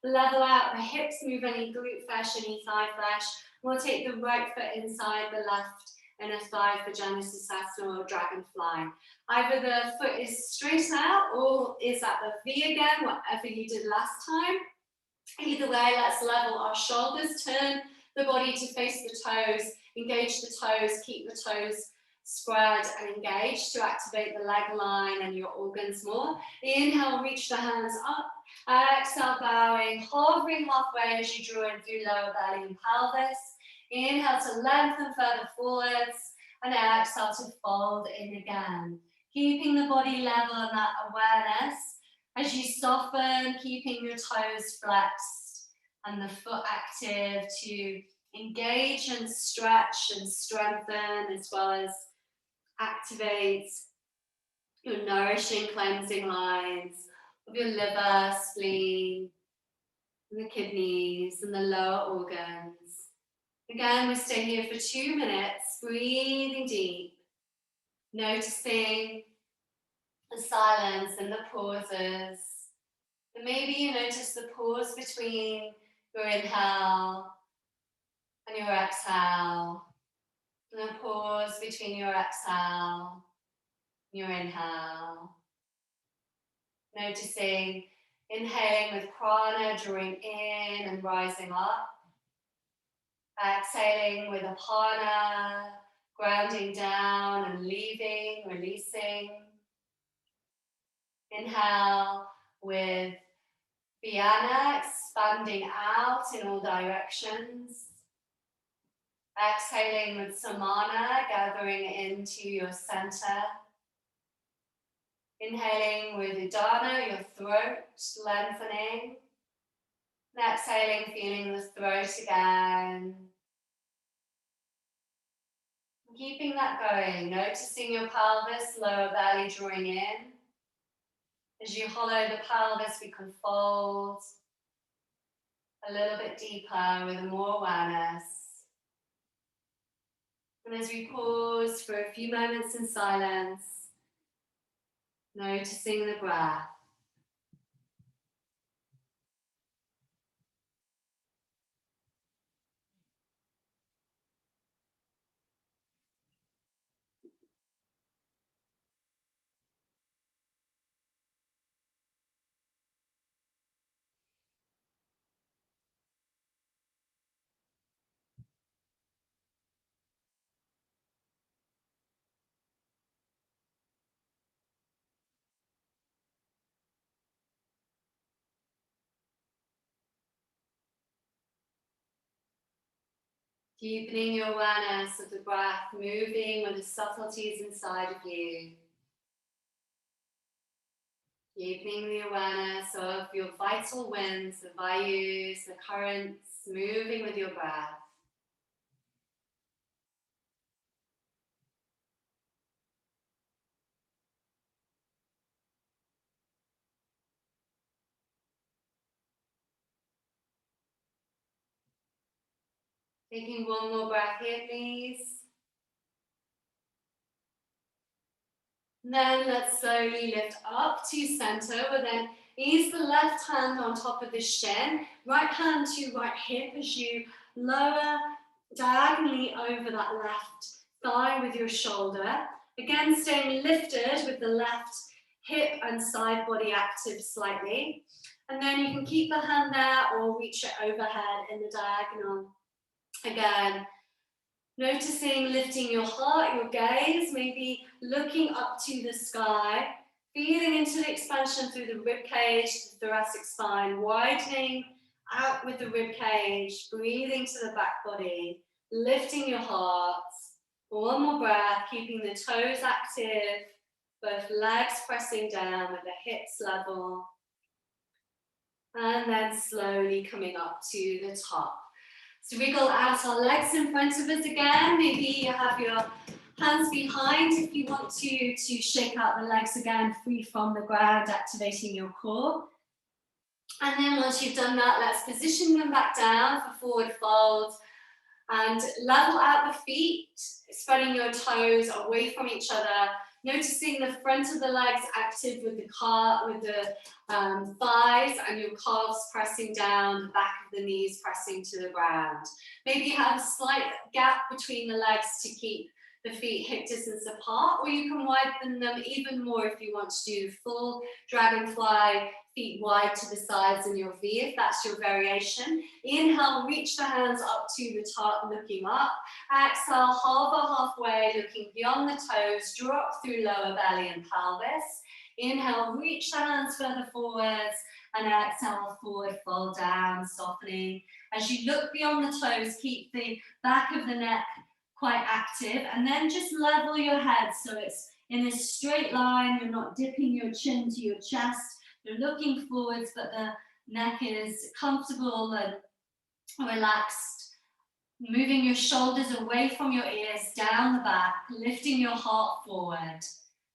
Level out the hips, move any glute flesh, any thigh flesh. We'll take the right foot inside the left inner thigh for Janusasana or dragonfly. Either the foot is straight out or is at the V again, whatever you did last time. Either way, let's level our shoulders, turn the body to face the toes, engage the toes, keep the toes spread and engaged to activate the leg line and your organs more. Inhale, reach the hands up. Exhale, bowing, hovering halfway as you draw in through lower belly and pelvis. Inhale to lengthen further forwards, and exhale to fold in again. Keeping the body level and that awareness as you soften, keeping your toes flexed and the foot active to engage and stretch and strengthen, as well as activate your nourishing, cleansing lines of your liver, spleen, and the kidneys and the lower organs. Again, we stay here for 2 minutes, breathing deep, noticing the silence and the pauses. And maybe you notice the pause between your inhale and your exhale, and the pause between your exhale and your inhale. Noticing inhaling with prana, drawing in and rising up. Exhaling with apana, grounding down and leaving, releasing. Inhale with Vyana, expanding out in all directions. Exhaling with Samana, gathering into your center. Inhaling with Udana, your throat lengthening. And exhaling, feeling the throat again. Keeping that going, noticing your pelvis, lower belly drawing in. As you hollow the pelvis, we can fold a little bit deeper with more awareness. And as we pause for a few moments in silence, noticing the breath. Deepening your awareness of the breath, moving with the subtleties inside of you. Deepening the awareness of your vital winds, the Vayus, the currents, moving with your breath. Taking one more breath here, please. And then let's slowly lift up to center. We'll then ease the left hand on top of the shin, right hand to right hip as you lower diagonally over that left thigh with your shoulder. Again, staying lifted with the left hip and side body active slightly. And then you can keep the hand there or reach it overhead in the diagonal. Again, noticing lifting your heart, your gaze, maybe looking up to the sky, feeling into the expansion through the rib cage, the thoracic spine, widening out with the rib cage, breathing to the back body, lifting your heart. One more breath, keeping the toes active, both legs pressing down with the hips level. And then slowly coming up to the top. So wriggle out our legs in front of us again. Maybe you have your hands behind if you want to shake out the legs again, free from the ground, activating your core. And then once you've done that, let's position them back down for forward fold and level out the feet, spreading your toes away from each other. Noticing the front of the legs active with the thighs and your calves pressing down, the back of the knees pressing to the ground. Maybe you have a slight gap between the legs to keep the feet hip distance apart, or you can widen them even more if you want to do full dragonfly, feet wide to the sides in your V, if that's your variation. Inhale, reach the hands up to the top, looking up. Exhale, hover halfway, looking beyond the toes, drop through lower belly and pelvis. Inhale, reach the hands further forwards, and exhale, forward, fold down, softening. As you look beyond the toes, keep the back of the neck quite active, and then just level your head so it's in a straight line. You're not dipping your chin to your chest. You're looking forwards, but the neck is comfortable and relaxed. Moving your shoulders away from your ears, down the back, lifting your heart forward.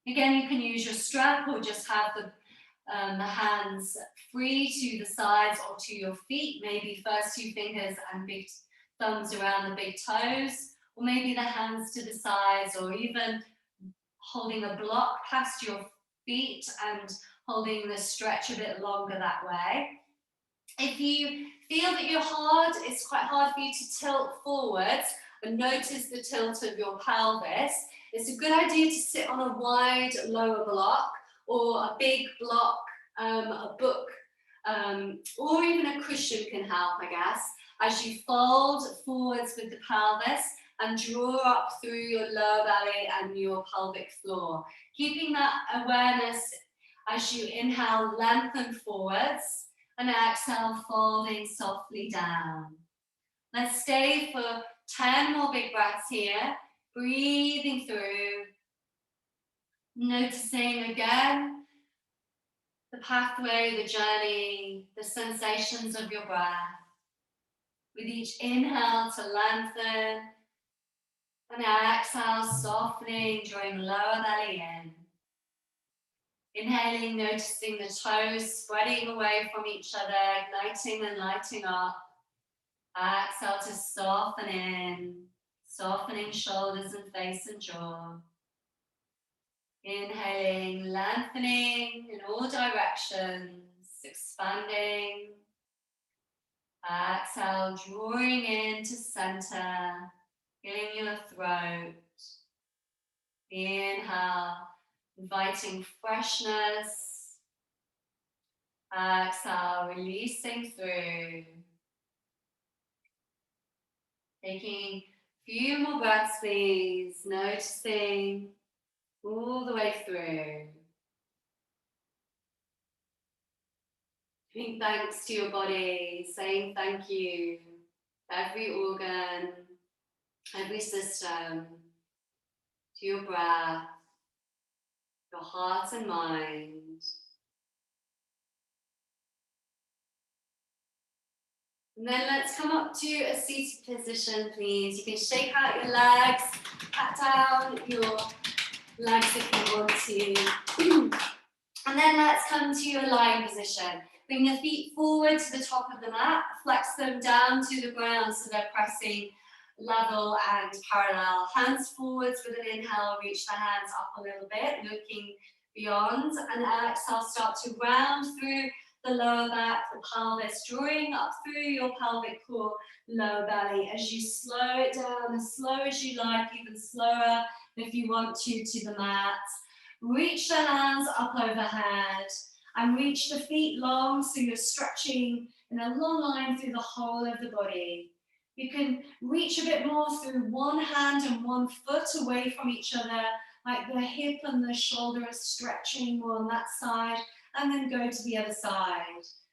Again, you can use your strap or just have the hands free to the sides or to your feet. Maybe first 2 fingers and big thumbs around the big toes, or maybe the hands to the sides, or even holding a block past your feet and holding the stretch a bit longer that way. If you feel that it's quite hard for you to tilt forwards and notice the tilt of your pelvis, it's a good idea to sit on a wide lower block or a big block, a book, or even a cushion can help, I guess, as you fold forwards with the pelvis and draw up through your lower belly and your pelvic floor. Keeping that awareness as you inhale, lengthen forwards, and exhale, folding softly down. Let's stay for 10 more big breaths here, breathing through, noticing again the pathway, the journey, the sensations of your breath. With each inhale to lengthen, and exhale, softening, drawing lower belly in. Inhaling, noticing the toes spreading away from each other, igniting and lighting up. Exhale to soften in, softening shoulders and face and jaw. Inhaling, lengthening in all directions, expanding. Exhale, drawing into center, feeling your throat. Inhale, inviting freshness. Exhale, releasing through. Taking a few more breaths, please, noticing all the way through. Giving thanks to your body, saying thank you, every organ, every system, to your breath, your heart and mind. And then let's come up to a seated position, please. You can shake out your legs, pat down your legs if you want to. And then let's come to a lying position. Bring the feet forward to the top of the mat, flex them down to the ground so they're pressing level and parallel. Hands forwards with an inhale, reach the hands up a little bit, looking beyond. And exhale, start to round through the lower back, the pelvis, drawing up through your pelvic core, lower belly. As you slow it down as slow as you like, even slower if you want to the mat. Reach the hands up overhead and reach the feet long so you're stretching in a long line through the whole of the body. You can reach a bit more through one hand and one foot away from each other, like the hip and the shoulder are stretching more on that side, and then go to the other side.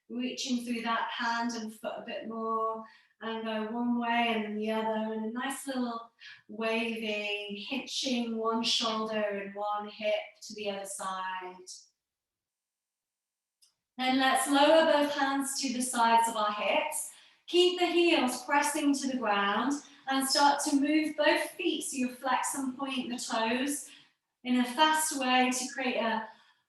Reaching through that hand and foot a bit more, and go one way and then the other, and a nice little waving, hitching one shoulder and one hip to the other side. Then let's lower both hands to the sides of our hips. Keep the heels pressing to the ground and start to move both feet so you flex and point the toes in a fast way to create a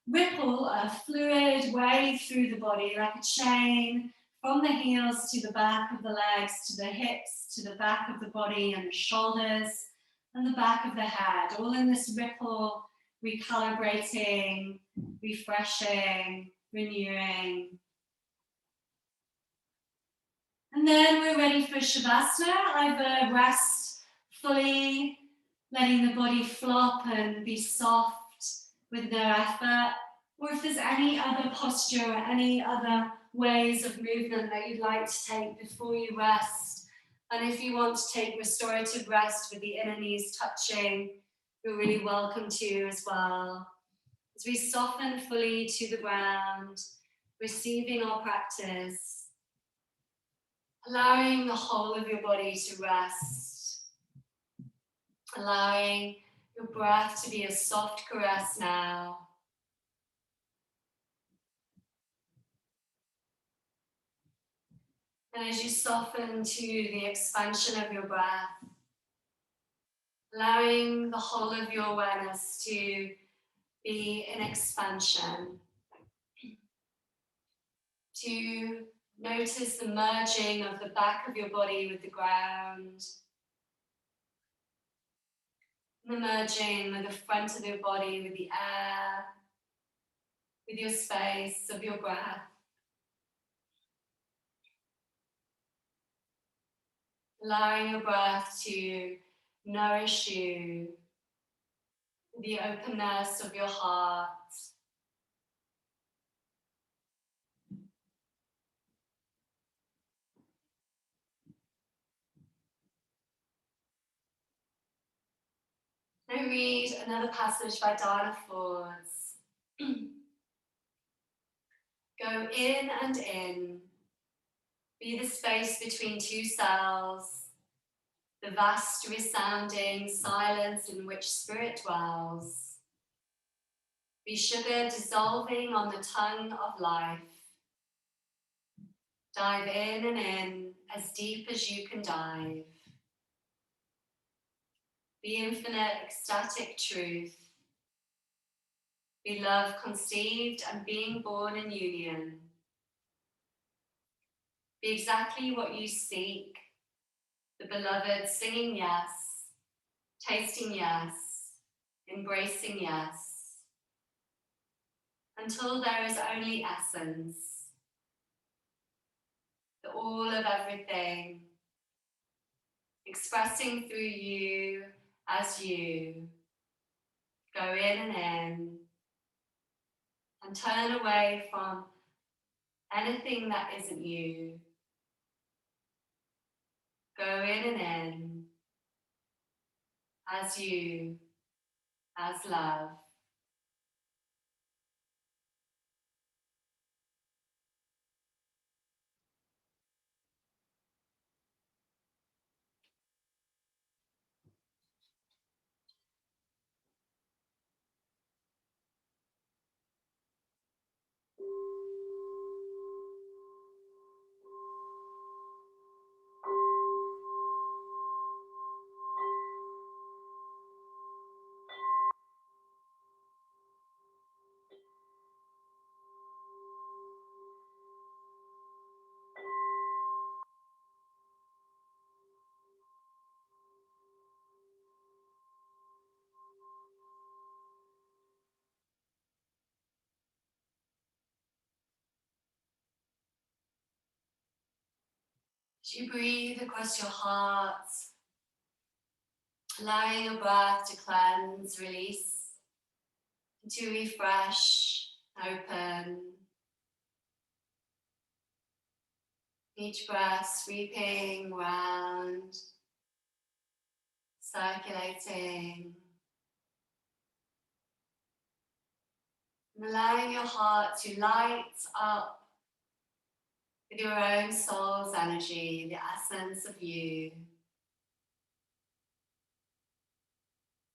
ripple, a fluid wave through the body like a chain from the heels to the back of the legs, to the hips, to the back of the body and the shoulders and the back of the head, all in this ripple, recalibrating, refreshing, renewing. And then we're ready for Shavasana, either rest fully, letting the body flop and be soft with no effort, or if there's any other posture or any other ways of movement that you'd like to take before you rest. And if you want to take restorative rest with the inner knees touching, you're really welcome to as well. As we soften fully to the ground, receiving our practice, allowing the whole of your body to rest, allowing your breath to be a soft caress now. And as you soften to the expansion of your breath, allowing the whole of your awareness to be in expansion, to notice the merging of the back of your body with the ground, the merging with the front of your body with the air, with your space of your breath. Allowing your breath to nourish you with the openness of your heart. I read another passage by Dana Fords. Go in and in. Be the space between two cells, the vast resounding silence in which spirit dwells. Be sugar dissolving on the tongue of life. Dive in and in, as deep as you can dive. Be infinite ecstatic truth. Be love conceived and being born in union. Be exactly what you seek. The beloved singing yes, tasting yes, embracing yes. Until there is only essence. The all of everything. Expressing through you as you. Go in and in. And turn away from anything that isn't you. Go in and in. As you, as love. As you breathe across your heart, allowing your breath to cleanse, release, and to refresh, open. Each breath sweeping round, circulating, and allowing your heart to light up with your own soul's energy, the essence of you.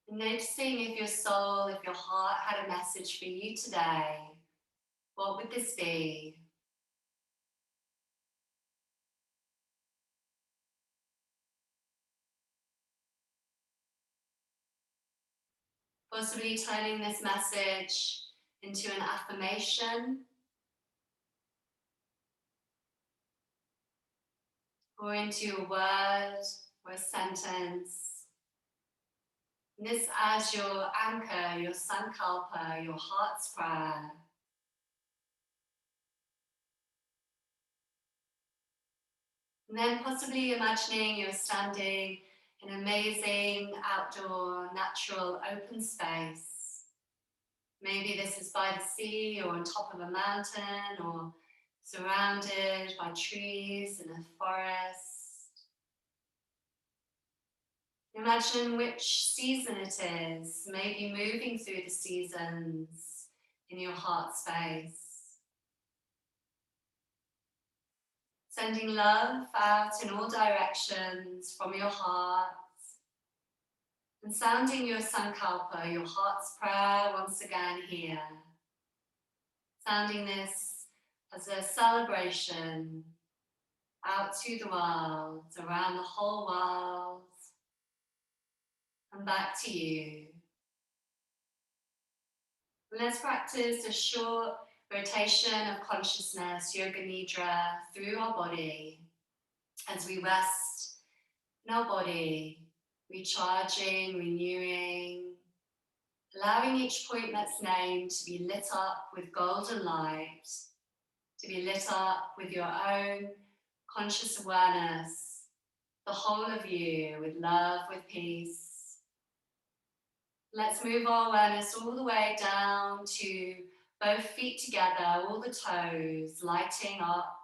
And noticing if your soul, if your heart had a message for you today, what would this be? Possibly turning this message into an affirmation or into a word or a sentence. And this as your anchor, your sankalpa, your heart's prayer. And then possibly imagining you're standing in an amazing outdoor, natural, open space. Maybe this is by the sea or on top of a mountain or surrounded by trees in a forest. Imagine which season it is, maybe moving through the seasons in your heart space. Sending love out in all directions from your heart. And sounding your sankalpa, your heart's prayer once again here. Sounding this as a celebration out to the world, around the whole world, and back to you. Let's practice a short rotation of consciousness, yoga nidra, through our body as we rest in our body, recharging, renewing, allowing each point that's named to be lit up with golden light, to be lit up with your own conscious awareness, the whole of you, with love, with peace. Let's move our awareness all the way down to both feet together, all the toes, lighting up.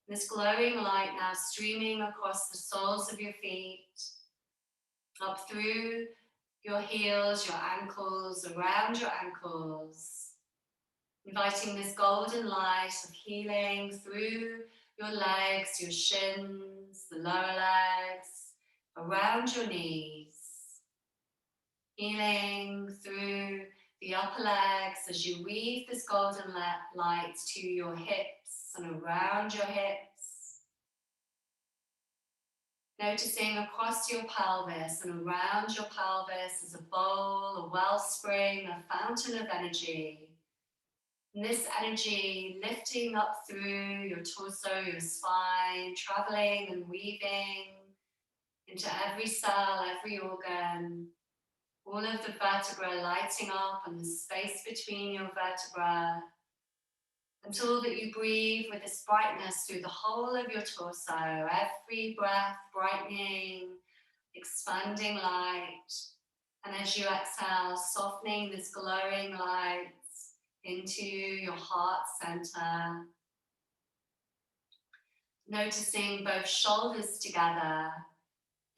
This glowing light now streaming across the soles of your feet, up through your heels, your ankles, around your ankles. Inviting this golden light of healing through your legs, your shins, the lower legs, around your knees. Healing through the upper legs as you weave this golden light to your hips and around your hips. Noticing across your pelvis and around your pelvis as a bowl, a wellspring, a fountain of energy. And this energy lifting up through your torso, your spine, traveling and weaving into every cell, every organ. All of the vertebrae lighting up and the space between your vertebrae until that you breathe with this brightness through the whole of your torso. Every breath brightening, expanding light. And as you exhale, softening this glowing light into your heart center. Noticing both shoulders together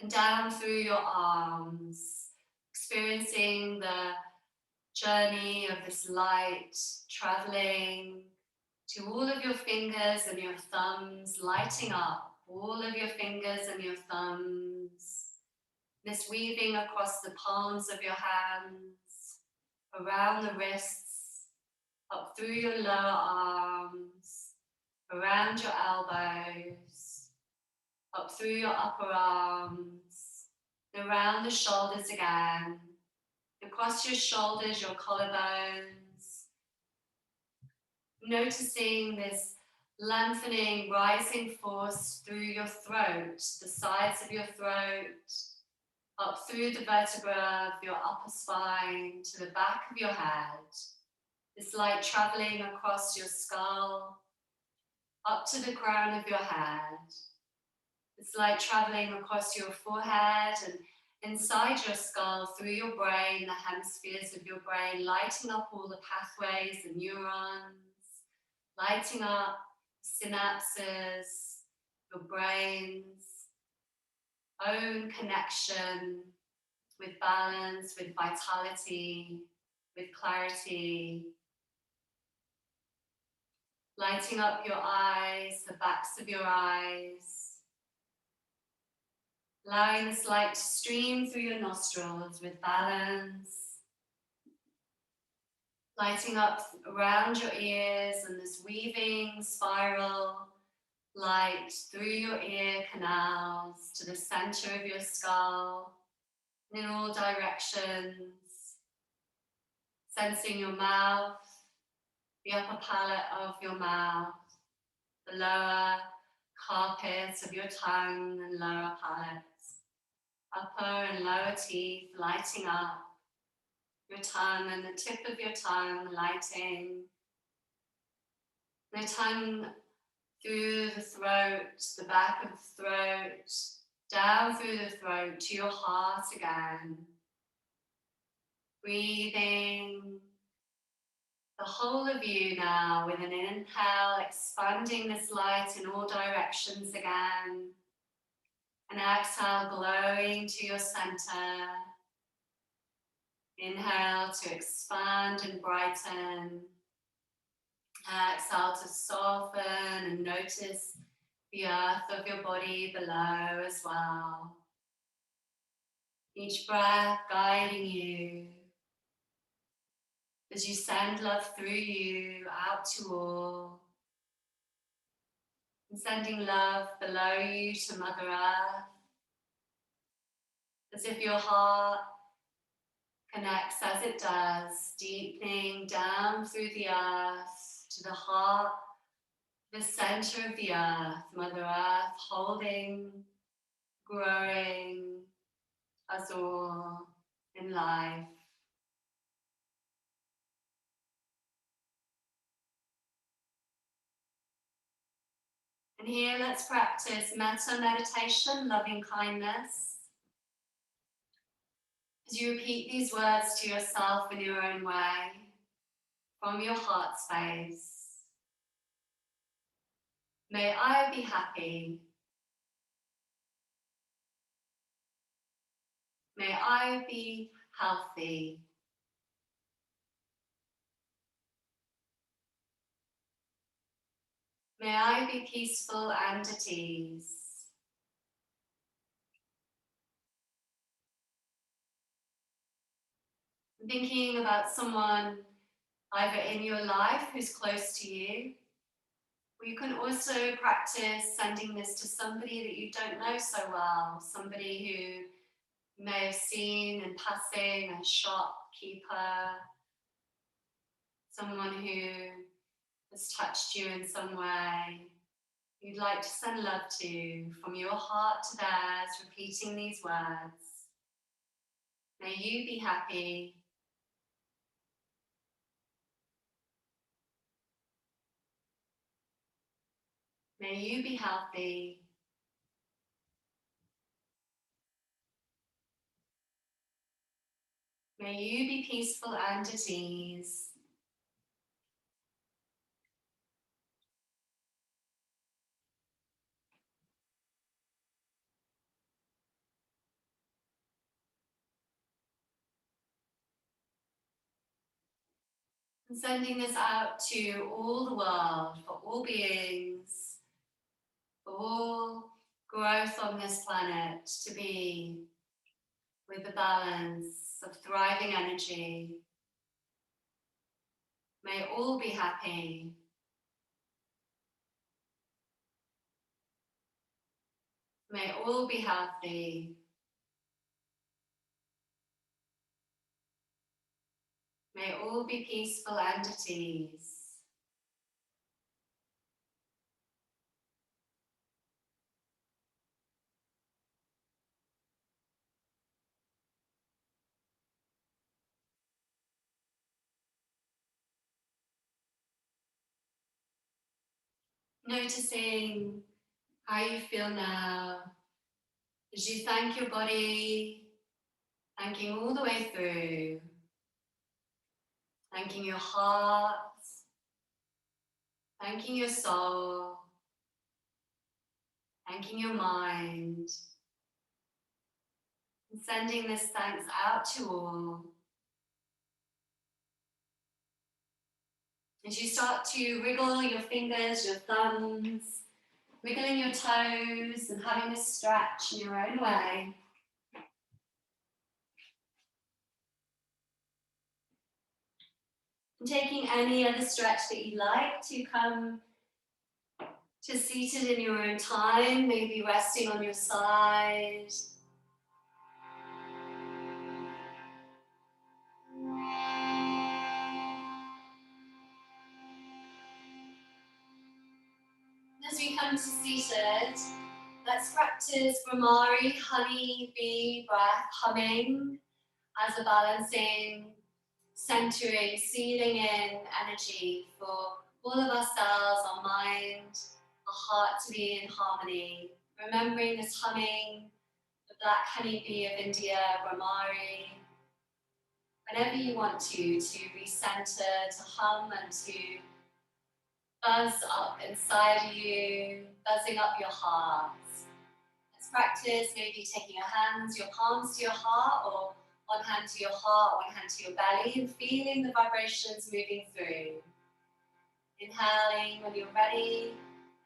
and down through your arms. Experiencing the journey of this light traveling to all of your fingers and your thumbs, lighting up all of your fingers and your thumbs. This weaving across the palms of your hands, around the wrists, up through your lower arms, around your elbows, up through your upper arms, around the shoulders again, across your shoulders, your collarbones. Noticing this lengthening, rising force through your throat, the sides of your throat, up through the vertebra of your upper spine to the back of your head. This light traveling across your skull, up to the crown of your head. It's like traveling across your forehead and inside your skull, through your brain, the hemispheres of your brain, lighting up all the pathways and neurons, lighting up synapses, your brain's own connection with balance, with vitality, with clarity. Lighting up your eyes, the backs of your eyes. Allowing this light to stream through your nostrils with balance. Lighting up around your ears and this weaving spiral light through your ear canals to the center of your skull in all directions. Sensing your mouth, the upper palate of your mouth, the lower carpet of your tongue and lower palates, upper and lower teeth lighting up, your tongue and the tip of your tongue lighting, the tongue through the throat, the back of the throat, down through the throat to your heart again. Breathing the whole of you now with an inhale, expanding this light in all directions again. An exhale, glowing to your center. Inhale to expand and brighten. Exhale to soften and notice the earth of your body below as well. Each breath guiding you as you send love through you out to all. And sending love below you to Mother Earth. As if your heart connects as it does, deepening down through the earth to the heart, the center of the earth, Mother Earth holding, growing us all in life. And here let's practice metta meditation, loving kindness. As you repeat these words to yourself in your own way, from your heart space. May I be happy. May I be healthy. May I be peaceful and at ease. Thinking about someone either in your life who's close to you, or you can also practice sending this to somebody that you don't know so well, somebody who you may have seen in passing, a shopkeeper, someone who has touched you in some way. You'd like to send love to, from your heart to theirs, repeating these words. May you be happy. May you be healthy. May you be peaceful and at ease. And sending this out to all the world, for all beings, for all growth on this planet to be with the balance of thriving energy. May all be happy. May all be healthy. May all be peaceful and at ease. Noticing how you feel now as you thank your body, thanking all the way through, thanking your heart, thanking your soul, thanking your mind, and sending this thanks out to all. As you start to wriggle your fingers, your thumbs, wiggling your toes and having a stretch in your own way. And taking any other stretch that you like to come to seated in your own time, maybe resting on your side. As we come to seated, let's practice Brahmari, honey, bee breath, humming as a balancing, centering, sealing in energy for all of our cells, our mind, our heart to be in harmony. Remembering this humming, the black honeybee of India, Brahmari. Whenever you want to recenter, to hum and to buzz up inside you, buzzing up your heart. Let's practice maybe taking your hands, your palms to your heart, or one hand to your heart, one hand to your belly, and feeling the vibrations moving through. Inhaling when you're ready,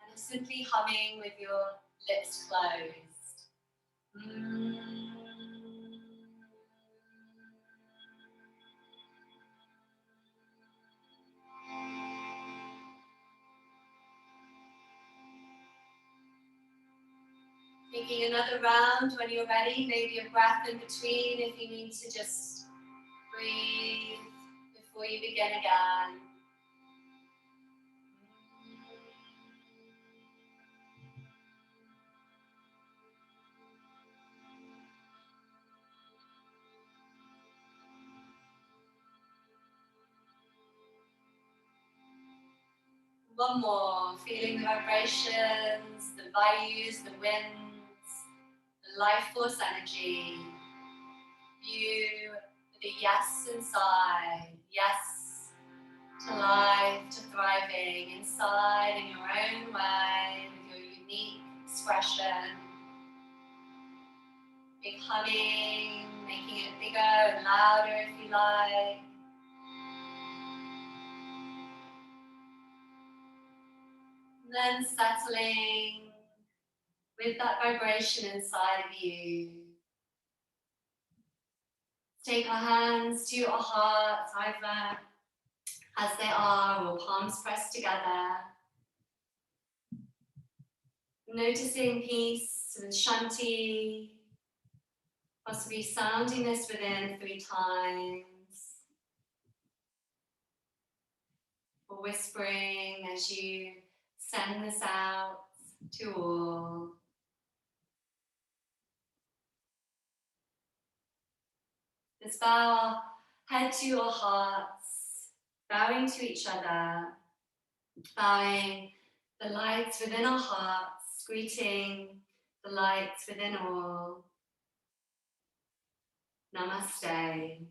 and simply humming with your lips closed. Taking another round when you're ready, maybe a breath in between if you need to just breathe before you begin again. One more, feeling the vibrations, the Vayus, the winds, the life force energy. You, the yes inside, yes to life, to thriving inside in your own way, with your unique expression. Big humming, making it bigger and louder if you like. And then settling with that vibration inside of you. Take our hands to our hearts, either as they are or palms pressed together. Noticing peace and shanti, possibly sounding this within 3 times. Or whispering as you send this out to all. Let's bow our head to our hearts, bowing to each other, bowing the lights within our hearts, greeting the lights within all. Namaste.